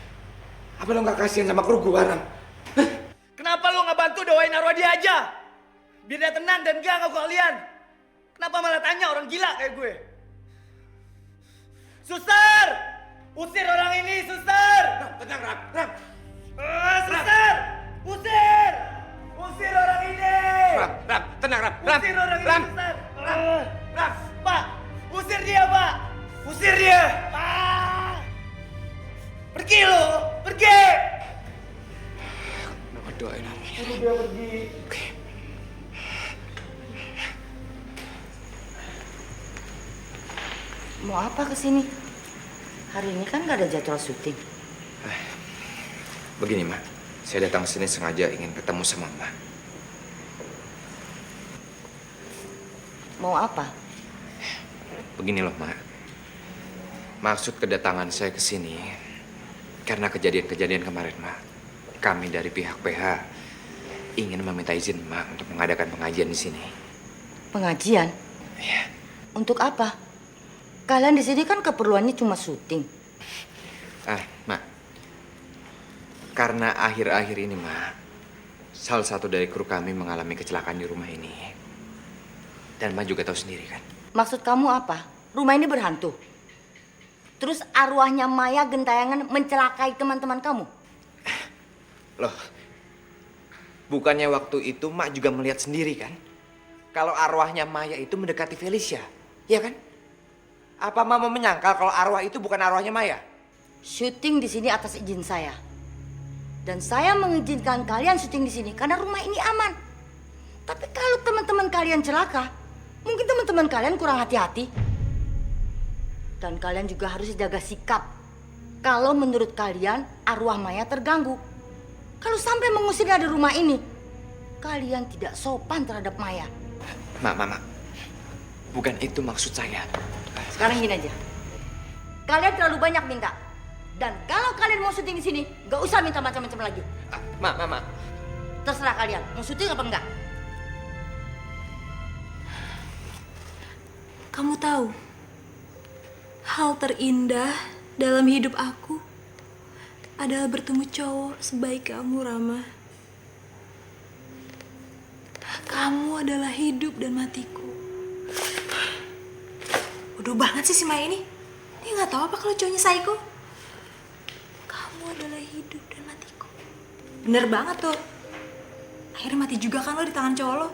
Apa lo gak kasihan sama kru gue, Ram? Kenapa lo gak bantu doain arwah dia aja? Biar dia tenang dan gak ngaku kalian. Kenapa malah tanya orang gila kayak gue? Suster! Usir orang ini, suster! Tenang, Ram. Suster! Usir! Usir orang ini! Ram, tenang, Ram. Usir orang ini, suster! Ram, Pak! Usir dia, Pak! Usir dia! Pergi lo! Pergi! Doain Ram. Suruh dia pergi. Mau apa kesini? Hari ini kan gak ada jadwal syuting. Begini, Ma. Saya datang sini sengaja ingin ketemu sama Ma. Mau apa? Begini loh, Ma. Maksud kedatangan saya ke sini karena kejadian-kejadian kemarin, Ma. Kami dari pihak PH ingin meminta izin, Ma, untuk mengadakan pengajian di sini. Pengajian? Iya. Untuk apa? Kalian di sini kan keperluannya cuma syuting. Ma. Karena akhir-akhir ini, Ma, salah satu dari kru kami mengalami kecelakaan di rumah ini. Dan Ma juga tahu sendiri kan. Maksud kamu apa? Rumah ini berhantu. Terus arwahnya Maya gentayangan mencelakai teman-teman kamu? Loh, bukannya waktu itu Mak juga melihat sendiri kan? Kalau arwahnya Maya itu mendekati Felicia, ya kan? Apa Mama menyangkal kalau arwah itu bukan arwahnya Maya? Syuting di sini atas izin saya. Dan saya mengizinkan kalian syuting di sini karena rumah ini aman. Tapi kalau teman-teman kalian celaka, mungkin teman-teman kalian kurang hati-hati. Dan kalian juga harus jaga sikap. Kalau menurut kalian arwah Maya terganggu. Kalau sampai mengusirnya dari rumah ini, kalian tidak sopan terhadap Maya. Mak. Bukan itu maksud saya. Sekarang gini aja. Kalian terlalu banyak minta. Dan kalau kalian mau syuting di sini, gak usah minta macam-macam lagi. Mak. Terserah kalian, mau syuting apa enggak. Kamu tahu, hal terindah dalam hidup aku adalah bertemu cowok sebaik kamu, Rama. Kamu adalah hidup dan matiku. Bodoh banget sih si Maya ini. Dia nggak tahu apa kalau cowoknya psycho. Kamu adalah hidup dan matiku. Bener banget tuh. Akhirnya mati juga kan lo di tangan cowok lo.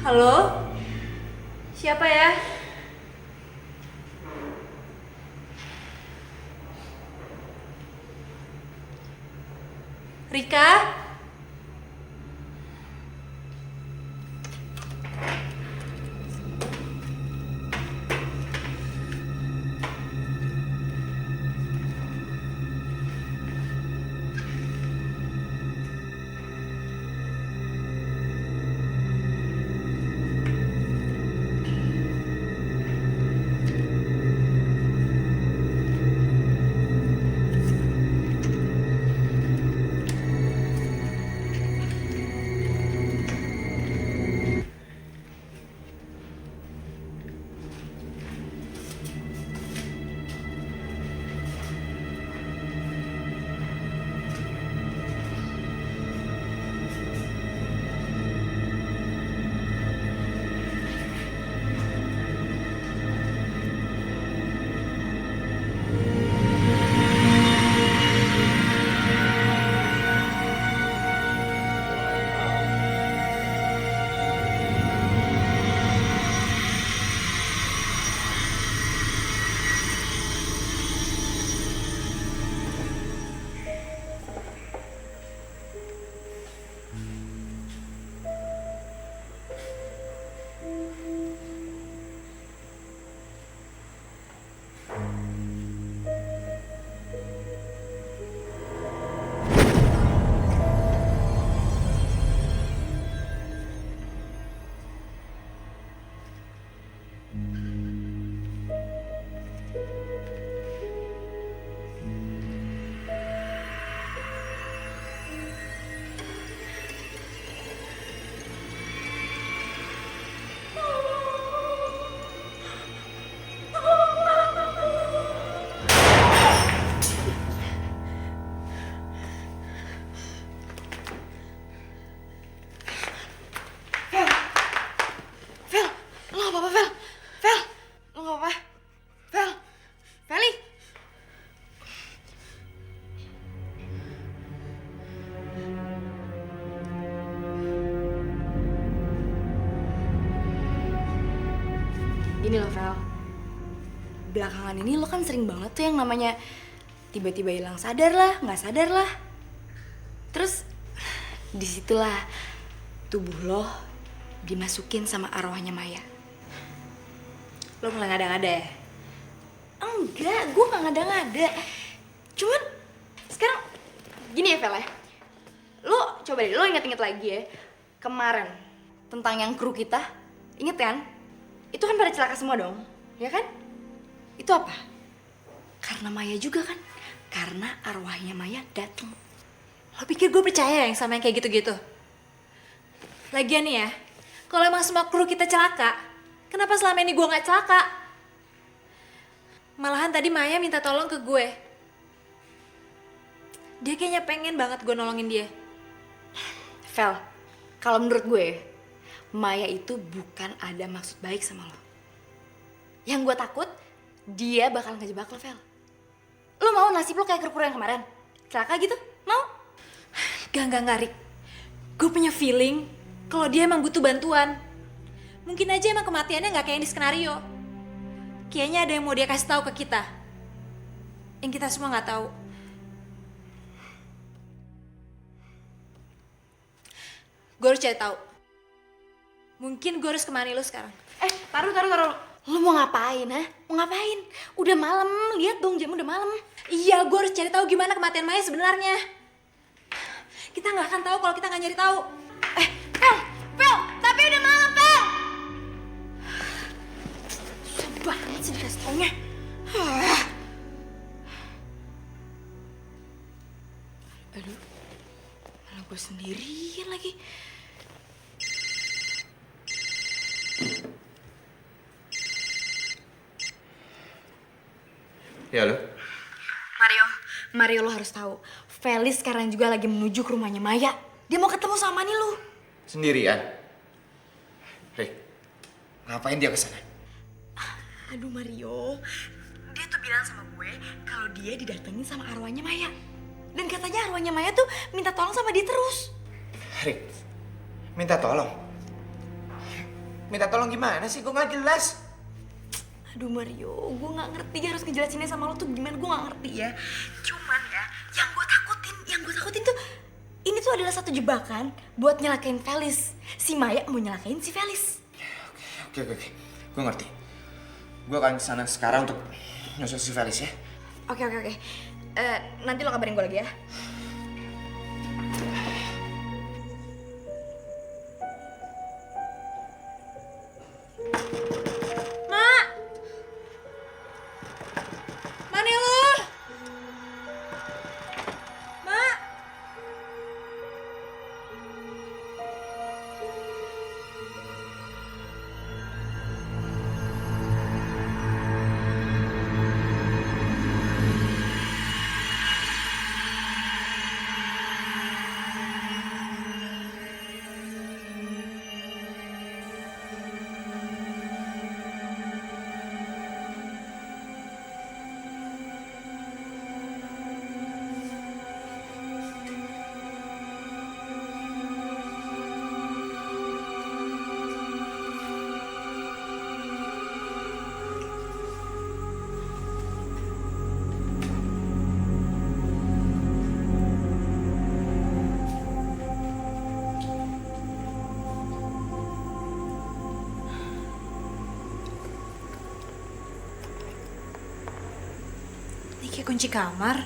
Halo? Siapa ya? Rika? Gini loh, Vel. Belakangan ini lo kan sering banget tuh yang namanya tiba-tiba hilang sadar lah, nggak sadar lah. Terus disitulah tubuh lo dimasukin sama arwahnya Maya. Lo mulai ngada-ngada ya? Enggak, gue nggak ngada-ngada. Cuman sekarang gini ya, Vel ya. Lo coba deh, lo inget-inget lagi ya. Kemarin tentang yang kru kita, inget kan? Itu kan pada celaka semua dong, ya kan? Itu apa? Karena Maya juga kan? Karena arwahnya Maya datang. Lo pikir gue percaya yang sama yang kayak gitu-gitu? Lagian nih ya, kalau emang semua kru kita celaka, kenapa selama ini gue gak celaka? Malahan tadi Maya minta tolong ke gue. Dia kayaknya pengen banget gue nolongin dia. Vel, kalau menurut gue, Maya itu bukan ada maksud baik sama lo. Yang gue takut, dia bakal ngejebak lo, Vel. Lo mau nasib lo kayak kru-kru yang kemarin? Celaka gitu? Mau? Gak, Rik. Gue punya feeling kalau dia emang butuh bantuan. Mungkin aja emang kematiannya gak kayak yang di skenario. Kayaknya ada yang mau dia kasih tahu ke kita. Yang kita semua gak tahu. Gue harus cari tahu. Mungkin gue harus kemana lo sekarang. Taruh. Lo mau ngapain, ha? Mau ngapain? Udah malam, lihat dong jam udah malam. Iya, gue harus cari tahu gimana kematian Maya sebenarnya. Kita nggak akan tahu kalau kita nggak nyari tahu. Pel, tapi udah malam, Pel. Susah banget sih dikasih taunya. Aduh, malah gue sendirian lagi. Ya lo? Mario lo harus tahu. Felis sekarang juga lagi menuju ke rumahnya Maya. Dia mau ketemu sama Mani lo. Sendirian? Hei, ngapain dia kesana? Aduh Mario, dia tuh bilang sama gue kalau dia didatengin sama arwahnya Maya. Dan katanya arwahnya Maya tuh minta tolong sama dia terus. Rick, minta tolong? Minta tolong gimana sih? Gue gak jelas. Aduh Mario, gue gak ngerti harus ngejelasinnya sama lo tuh gimana, gue gak ngerti ya. Cuman ya, yang gue takutin tuh ini tuh adalah satu jebakan buat nyelakain Felis. Si Maya mau nyelakain si Felis. Oke. Gue ngerti. Gue akan kesana sekarang untuk nyusul si Felis ya. Oke. Nanti lo kabarin gue lagi ya. Kayak kunci kamar.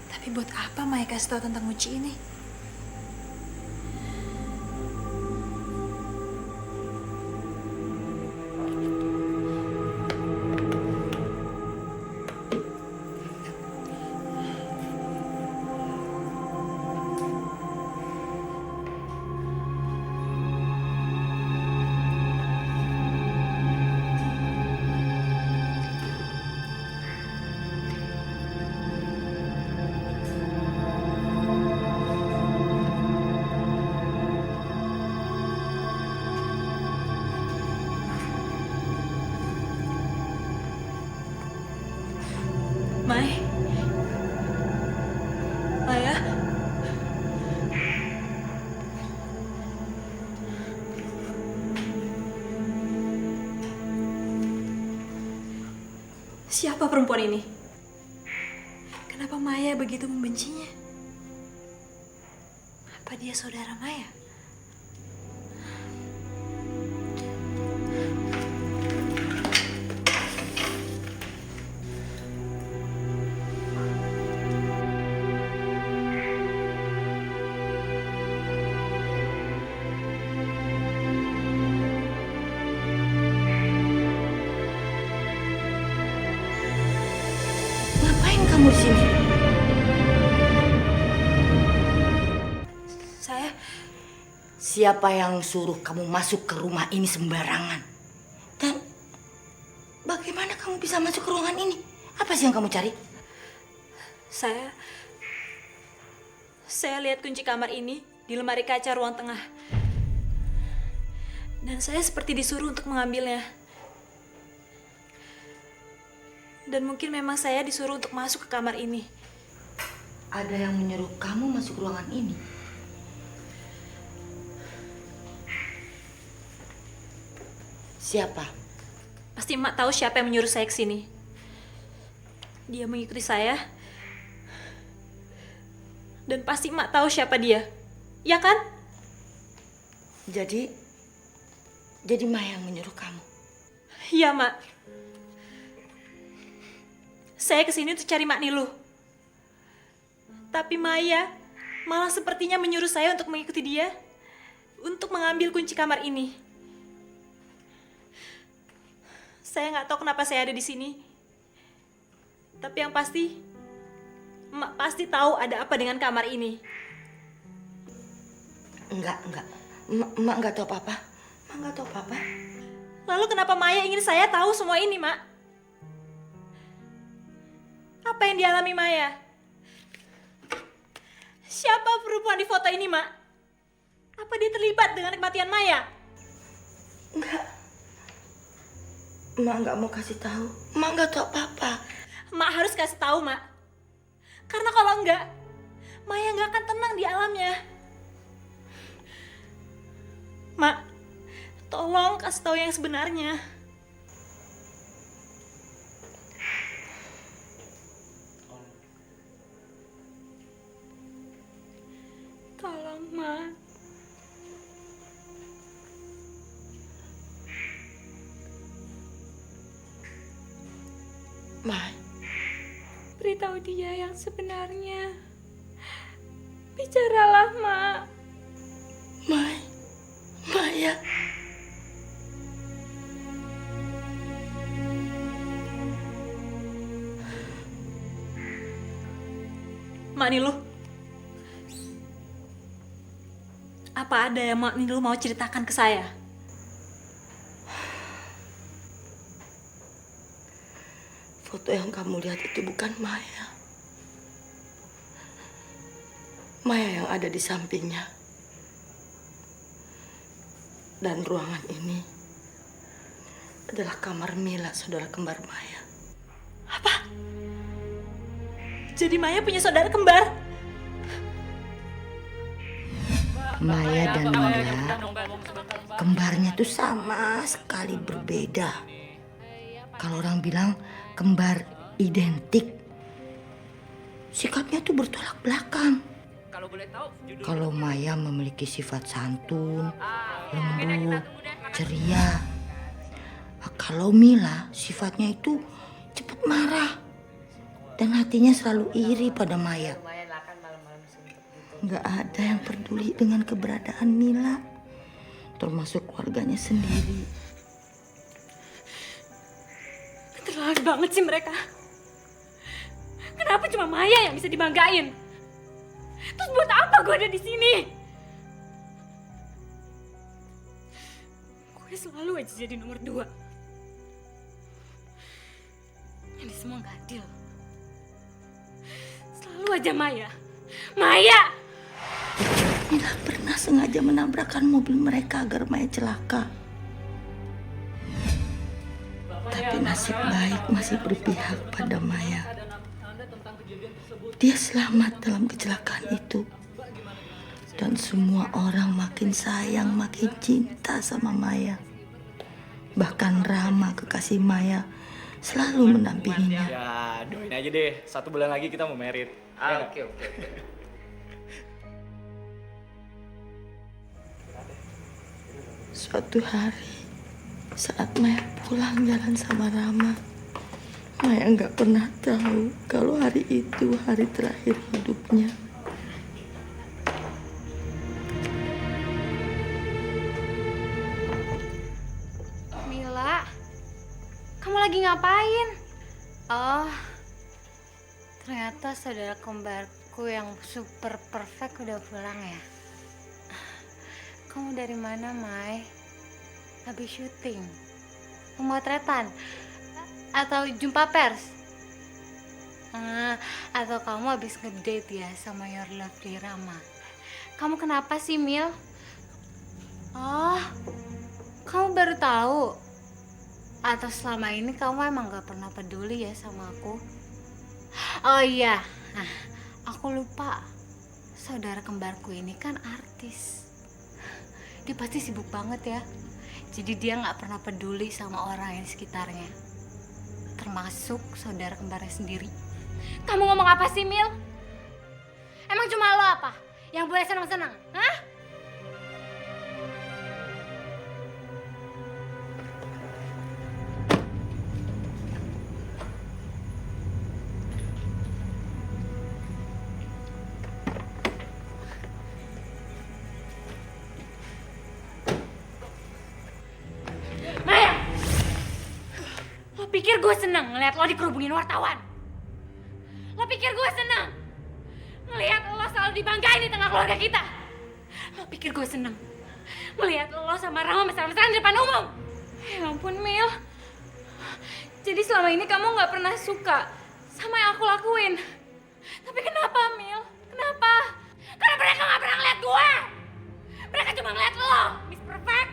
Tapi buat apa Maya kasih tahu tentang kunci ini? Mai? Maya? Siapa perempuan ini? Kenapa Maya begitu membencinya? Apa dia saudara Maya? Ngapain kamu di sini? Saya Siapa yang suruh kamu masuk ke rumah ini sembarangan? Dan bagaimana kamu bisa masuk ke ruangan ini? Apa sih yang kamu cari? Saya lihat kunci kamar ini di lemari kaca ruang tengah. Dan saya seperti disuruh untuk mengambilnya. Dan mungkin memang saya disuruh untuk masuk ke kamar ini. Ada yang menyuruh kamu masuk ruangan ini? Siapa? Pasti Emak tahu siapa yang menyuruh saya ke sini. Dia mengikuti saya. Dan pasti Emak tahu siapa dia. Ya kan? Jadi Maya yang menyuruh kamu? Iya, Mak. Saya kesini untuk cari Mak Niluh. Tapi Maya malah sepertinya menyuruh saya untuk mengikuti dia untuk mengambil kunci kamar ini. Saya nggak tahu kenapa saya ada di sini. Tapi yang pasti, Emak pasti tahu ada apa dengan kamar ini. Enggak. Emak nggak tahu apa-apa. Emak nggak tahu apa-apa. Lalu kenapa Maya ingin saya tahu semua ini, Mak? Apa yang dialami Maya? Siapa perempuan di foto ini, Mak? Apa dia terlibat dengan kematian Maya? Enggak. Emak nggak mau kasih tahu. Emak nggak tahu apa-apa. Mak harus kasih tahu, Mak. Karena kalau enggak, Maya nggak akan tenang di alamnya. Mak, tolong kasih tahu yang sebenarnya. Tolong, Mak. Mai, Beritahu dia yang sebenarnya. Bicaralah, Mak. Maya. Mak Niluh. Apa ada yang Mak Niluh mau ceritakan ke saya? Foto yang kamu lihat itu bukan Maya. Maya yang ada di sampingnya. Dan ruangan ini adalah kamar Mila, saudara kembar Maya. Apa? Jadi Maya punya saudara kembar? Maya dan Mila, kembarnya tuh sama sekali berbeda. Kalau orang bilang kembar identik, sikapnya tuh bertolak belakang. Kalau Maya memiliki sifat santun, lembut, ceria. Kalau Mila sifatnya itu cepat marah dan hatinya selalu iri pada Maya. Nggak ada yang peduli dengan keberadaan Mila, termasuk keluarganya sendiri. Terlalu banget sih mereka. Kenapa cuma Maya yang bisa dibanggain? Terus buat apa gue ada di sini? Gue selalu aja jadi nomor 2. Ini semua gak adil. Selalu aja Maya. Maya! Mila pernah sengaja menabrakkan mobil mereka agar Maya celaka. Tapi nasib baik masih berpihak pada Maya. Dia selamat dalam kecelakaan itu. Dan semua orang makin sayang, makin cinta sama Maya. Bahkan Rama, kekasih Maya, selalu mendampinginya. Ya, doain aja deh. 1 bulan lagi kita mau merit. Oke. Suatu hari saat Maya pulang jalan sama Rama, Maya nggak pernah tahu kalau hari itu hari terakhir hidupnya. Mila, kamu lagi ngapain? Oh, ternyata saudara kembarku yang super perfect udah pulang ya. Kamu dari mana, Mai? Habis syuting? Pemotretan? Atau jumpa pers? Atau kamu habis ngedate ya sama your lovely Rama? Kamu kenapa sih, Mil? Oh, kamu baru tahu? Atau selama ini kamu emang gak pernah peduli ya sama aku? Oh iya, aku lupa. Saudara kembarku ini kan artis. Dia pasti sibuk banget ya. Jadi dia gak pernah peduli sama orang yang di sekitarnya. Termasuk saudara kembarnya sendiri. Kamu ngomong apa sih, Mil? Emang cuma lo apa yang boleh senang-senang? Hah? Pikir gue seneng ngeliat lo dikerubungin wartawan? Lo pikir gue seneng ngeliat lo selalu dibanggain di tengah keluarga kita? Lo pikir gue seneng ngeliat lo sama Rama mesra-mesraan di depan umum? Ya ampun, Mil. Jadi selama ini kamu gak pernah suka sama yang aku lakuin. Tapi kenapa, Mil? Kenapa? Karena mereka gak pernah ngeliat gue. Mereka cuma ngeliat lo, Miss Perfect.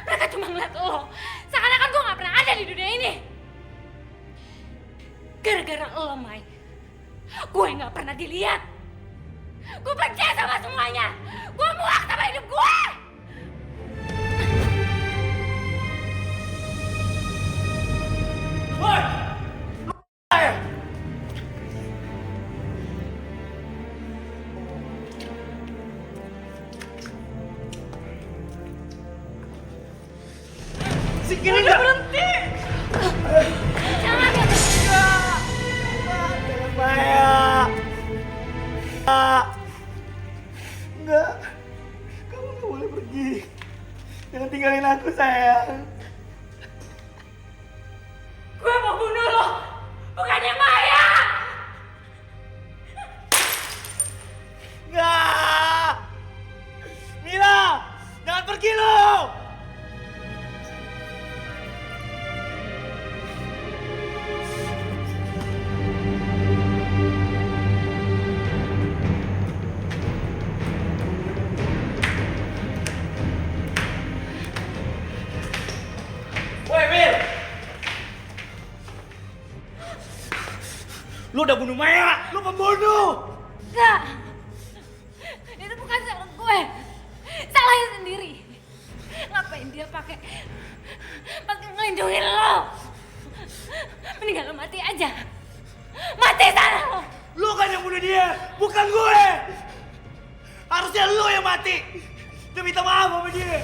Mereka cuma ngeliat lo. Seakan-akan gue gak pernah ada di dunia ini. Gara-gara lo, Mai, gue gak pernah dilihat. Gue benci sama semuanya. Gue muak sama hidup gue. Woi! Si kiri nggak berhenti. Jangan. Maya. Enggak. Kamu nggak boleh pergi. Jangan tinggalin aku, sayang. Gue mau bunuh lo, bukannya Maya. Enggak. Mila, jangan pergi lo. Woi, Mil! Lu udah bunuh Maya! Lu pembunuh! Enggak. Itu bukan salah gue. Salahnya sendiri. Ngapain dia pakai ngelindungin lo? Mendingan lo mati aja. Mati sana lo. Lu kan yang bunuh dia, bukan gue. Harusnya lu yang mati. Dia minta maaf sama dia.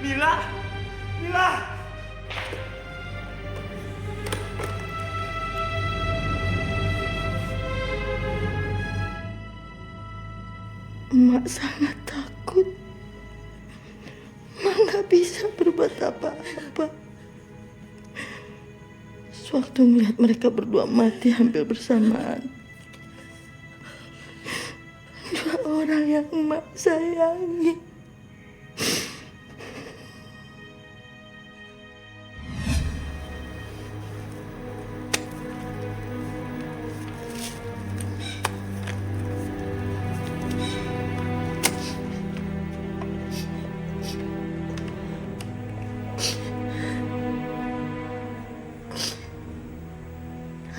Mila! Mila! Emak sangat takut. Emak gak bisa berbuat apa-apa. Sewaktu melihat mereka berdua mati hampir bersamaan. Dua orang yang emak sayangi.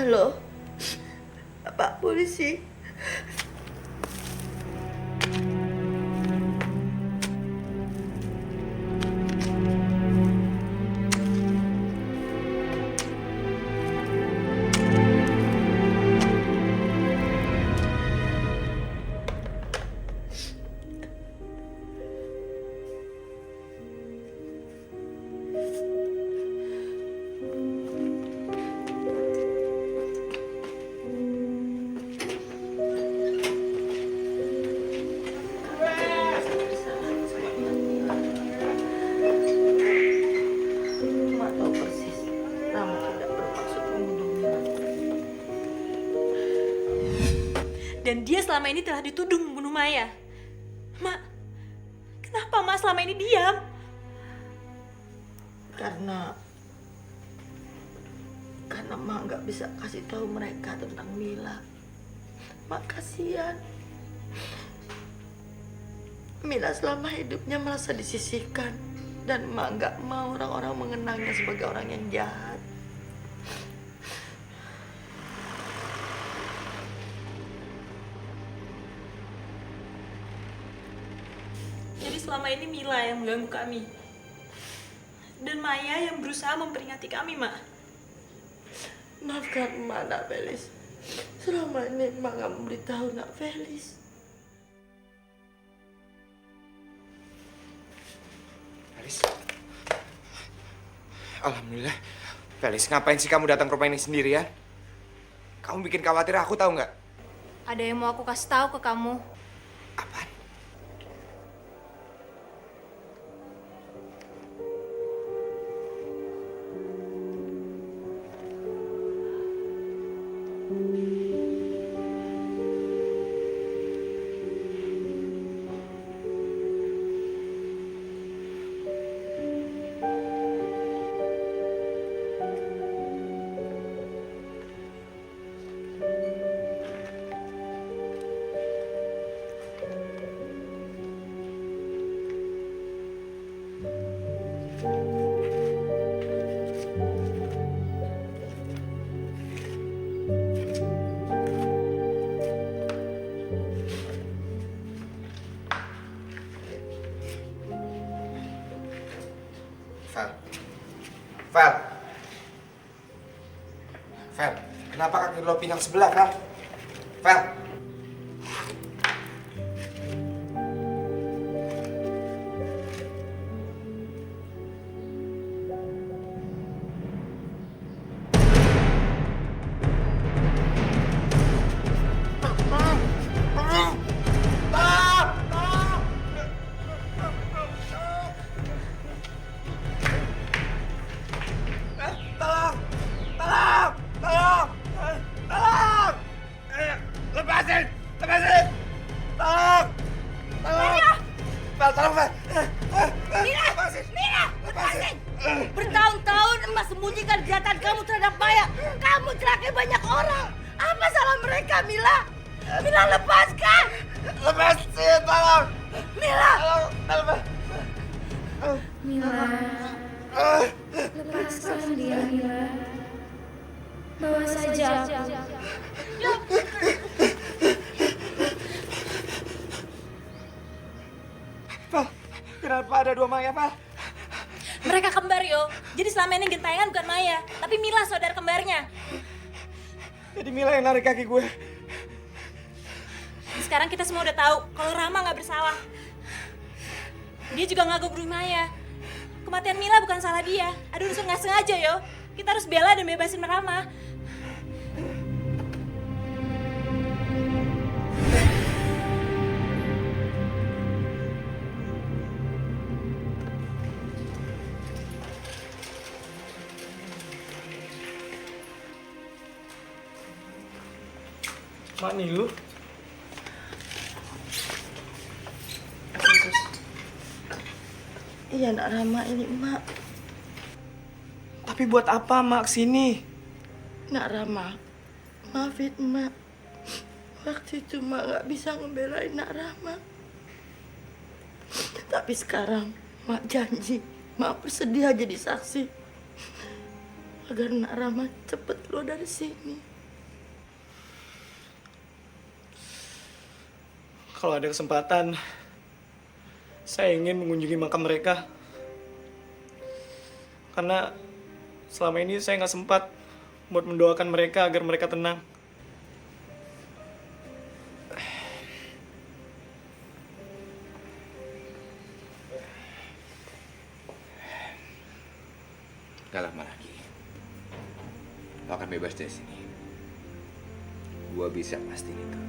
Halo, Pak Polisi. Dan dia selama ini telah dituduh membunuh Maya. Mak, kenapa Mak selama ini diam? Karena Mak nggak bisa kasih tahu mereka tentang Mila. Mak kasihan. Mila selama hidupnya merasa disisihkan dan Mak nggak mau orang-orang mengenangnya sebagai orang yang jahat. Jadi selama ini Mila yang mengganggu kami. Dan Maya yang berusaha memperingati kami, Mak. Maafkan Mak, Nak Felis. Selama ini Mak nggak memberitahu Nak Felis. Felis. Alhamdulillah. Felis, ngapain sih kamu datang ke rumah ini sendirian? Kamu bikin khawatir aku, tahu nggak? Ada yang mau aku kasih tahu ke kamu. Apaan? Fel, kenapa kaki lo pinang sebelah, Fel? Fel. Bertahun-tahun emas sembunyikan kejahatan kamu terhadap Maya. Kamu celakai banyak orang. Apa salah mereka, Mila? Mila, lepaskan! Lepasin, tolong! Mila! Tolong! Mila, lepaskan dia, Mila. Bawa saja aku. Val, kenapa ada dua Maya, Val? Mereka kembar, Yo. Jadi selama ini gentayangan bukan Maya, tapi Mila saudara kembarnya. Jadi Mila yang narik kaki gue. Sekarang kita semua udah tahu kalau Rama nggak bersalah. Dia juga nggak gubris Maya. Kematian Mila bukan salah dia. Ada unsur nggak sengaja, Yo. Kita harus bela dan bebasin Rama. Mak Nilu. Iya, Nak Rama ini, Mak. Tapi buat apa Mak kesini? Nak Rama, maafin Mak. Waktu itu Mak nggak bisa ngebelain Nak Rama. Tapi sekarang Mak janji, Mak bersedia jadi saksi agar Nak Rama cepet keluar dari sini. Kalau ada kesempatan, saya ingin mengunjungi makam mereka. Karena selama ini saya nggak sempat buat mendoakan mereka agar mereka tenang. Gak lama lagi, lo akan bebas dari sini. Gua bisa pastiin itu.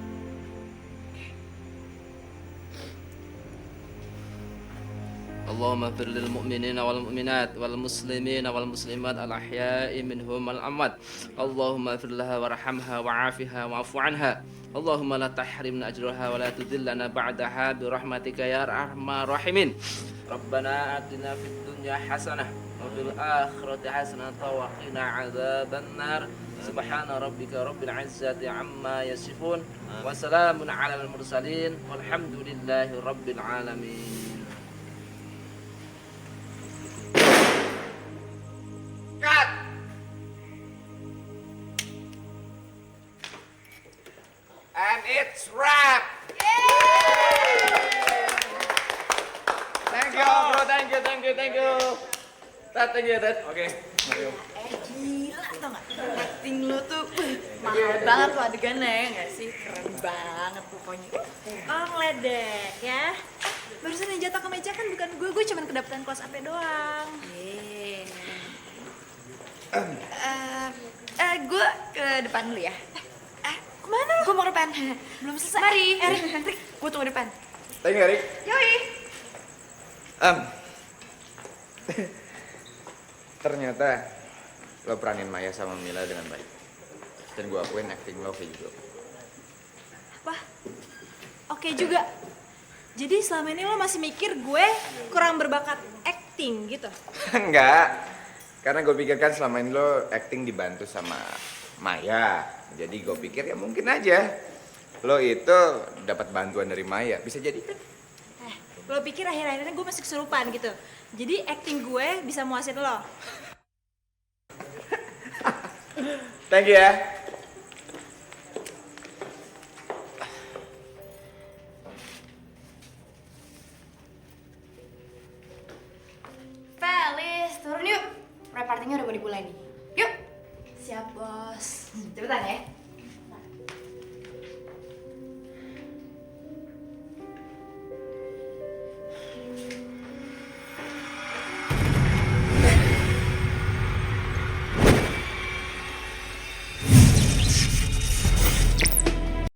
اللهم اغفر للمؤمنين والمؤمنات والمسلمين والمسلمات الأحياء منهم والأموات اللهم اغفر لها وارحمها وعافها واعف عنها اللهم لا تحرمنا أجرها ولا تذلنا بعدها برحمتك يا أرحم الراحمين ربنا آتنا في الدنيا حسنة وفي الآخرة حسنة وقنا عذاب النار سبحان ربك رب العزة عما يصفون وسلام على المرسلين والحمد لله رب العالمين. Cut! And it's wrap! Thank you, bro. Thank you. Ted, thank you, Ted. Oke. Gila tau gak? Acting lo tuh mahal banget tuh adegannya ya gak sih? Keren banget pokoknya. Oh, ngeledek ya. Barusan yang jatuh ke meja kan bukan gue cuma kedapetan close up doang. Gue ke depan dulu ya. Kemana? Gue mau ke depan. Belum selesai. Mari. Erik, Gue tunggu depan. Thank you, Erik. Yoi. Ternyata lo peranin Maya sama Mila dengan baik. Dan gue akuin acting lo kayak gitu. Wah, oke juga. Jadi selama ini lo masih mikir gue kurang berbakat acting gitu? Enggak. Karena gue pikir kan selama ini lo acting dibantu sama Maya. Jadi gue pikir ya mungkin aja lo itu dapat bantuan dari Maya. Bisa jadi kan? Lo pikir akhir-akhir ini gue masih kesurupan gitu? Jadi acting gue bisa muasin lo? Thank you ya. Felis, turun yuk. Repartinya udah mau dimulai nih. Yuk. Siap, bos. Cepetan ya.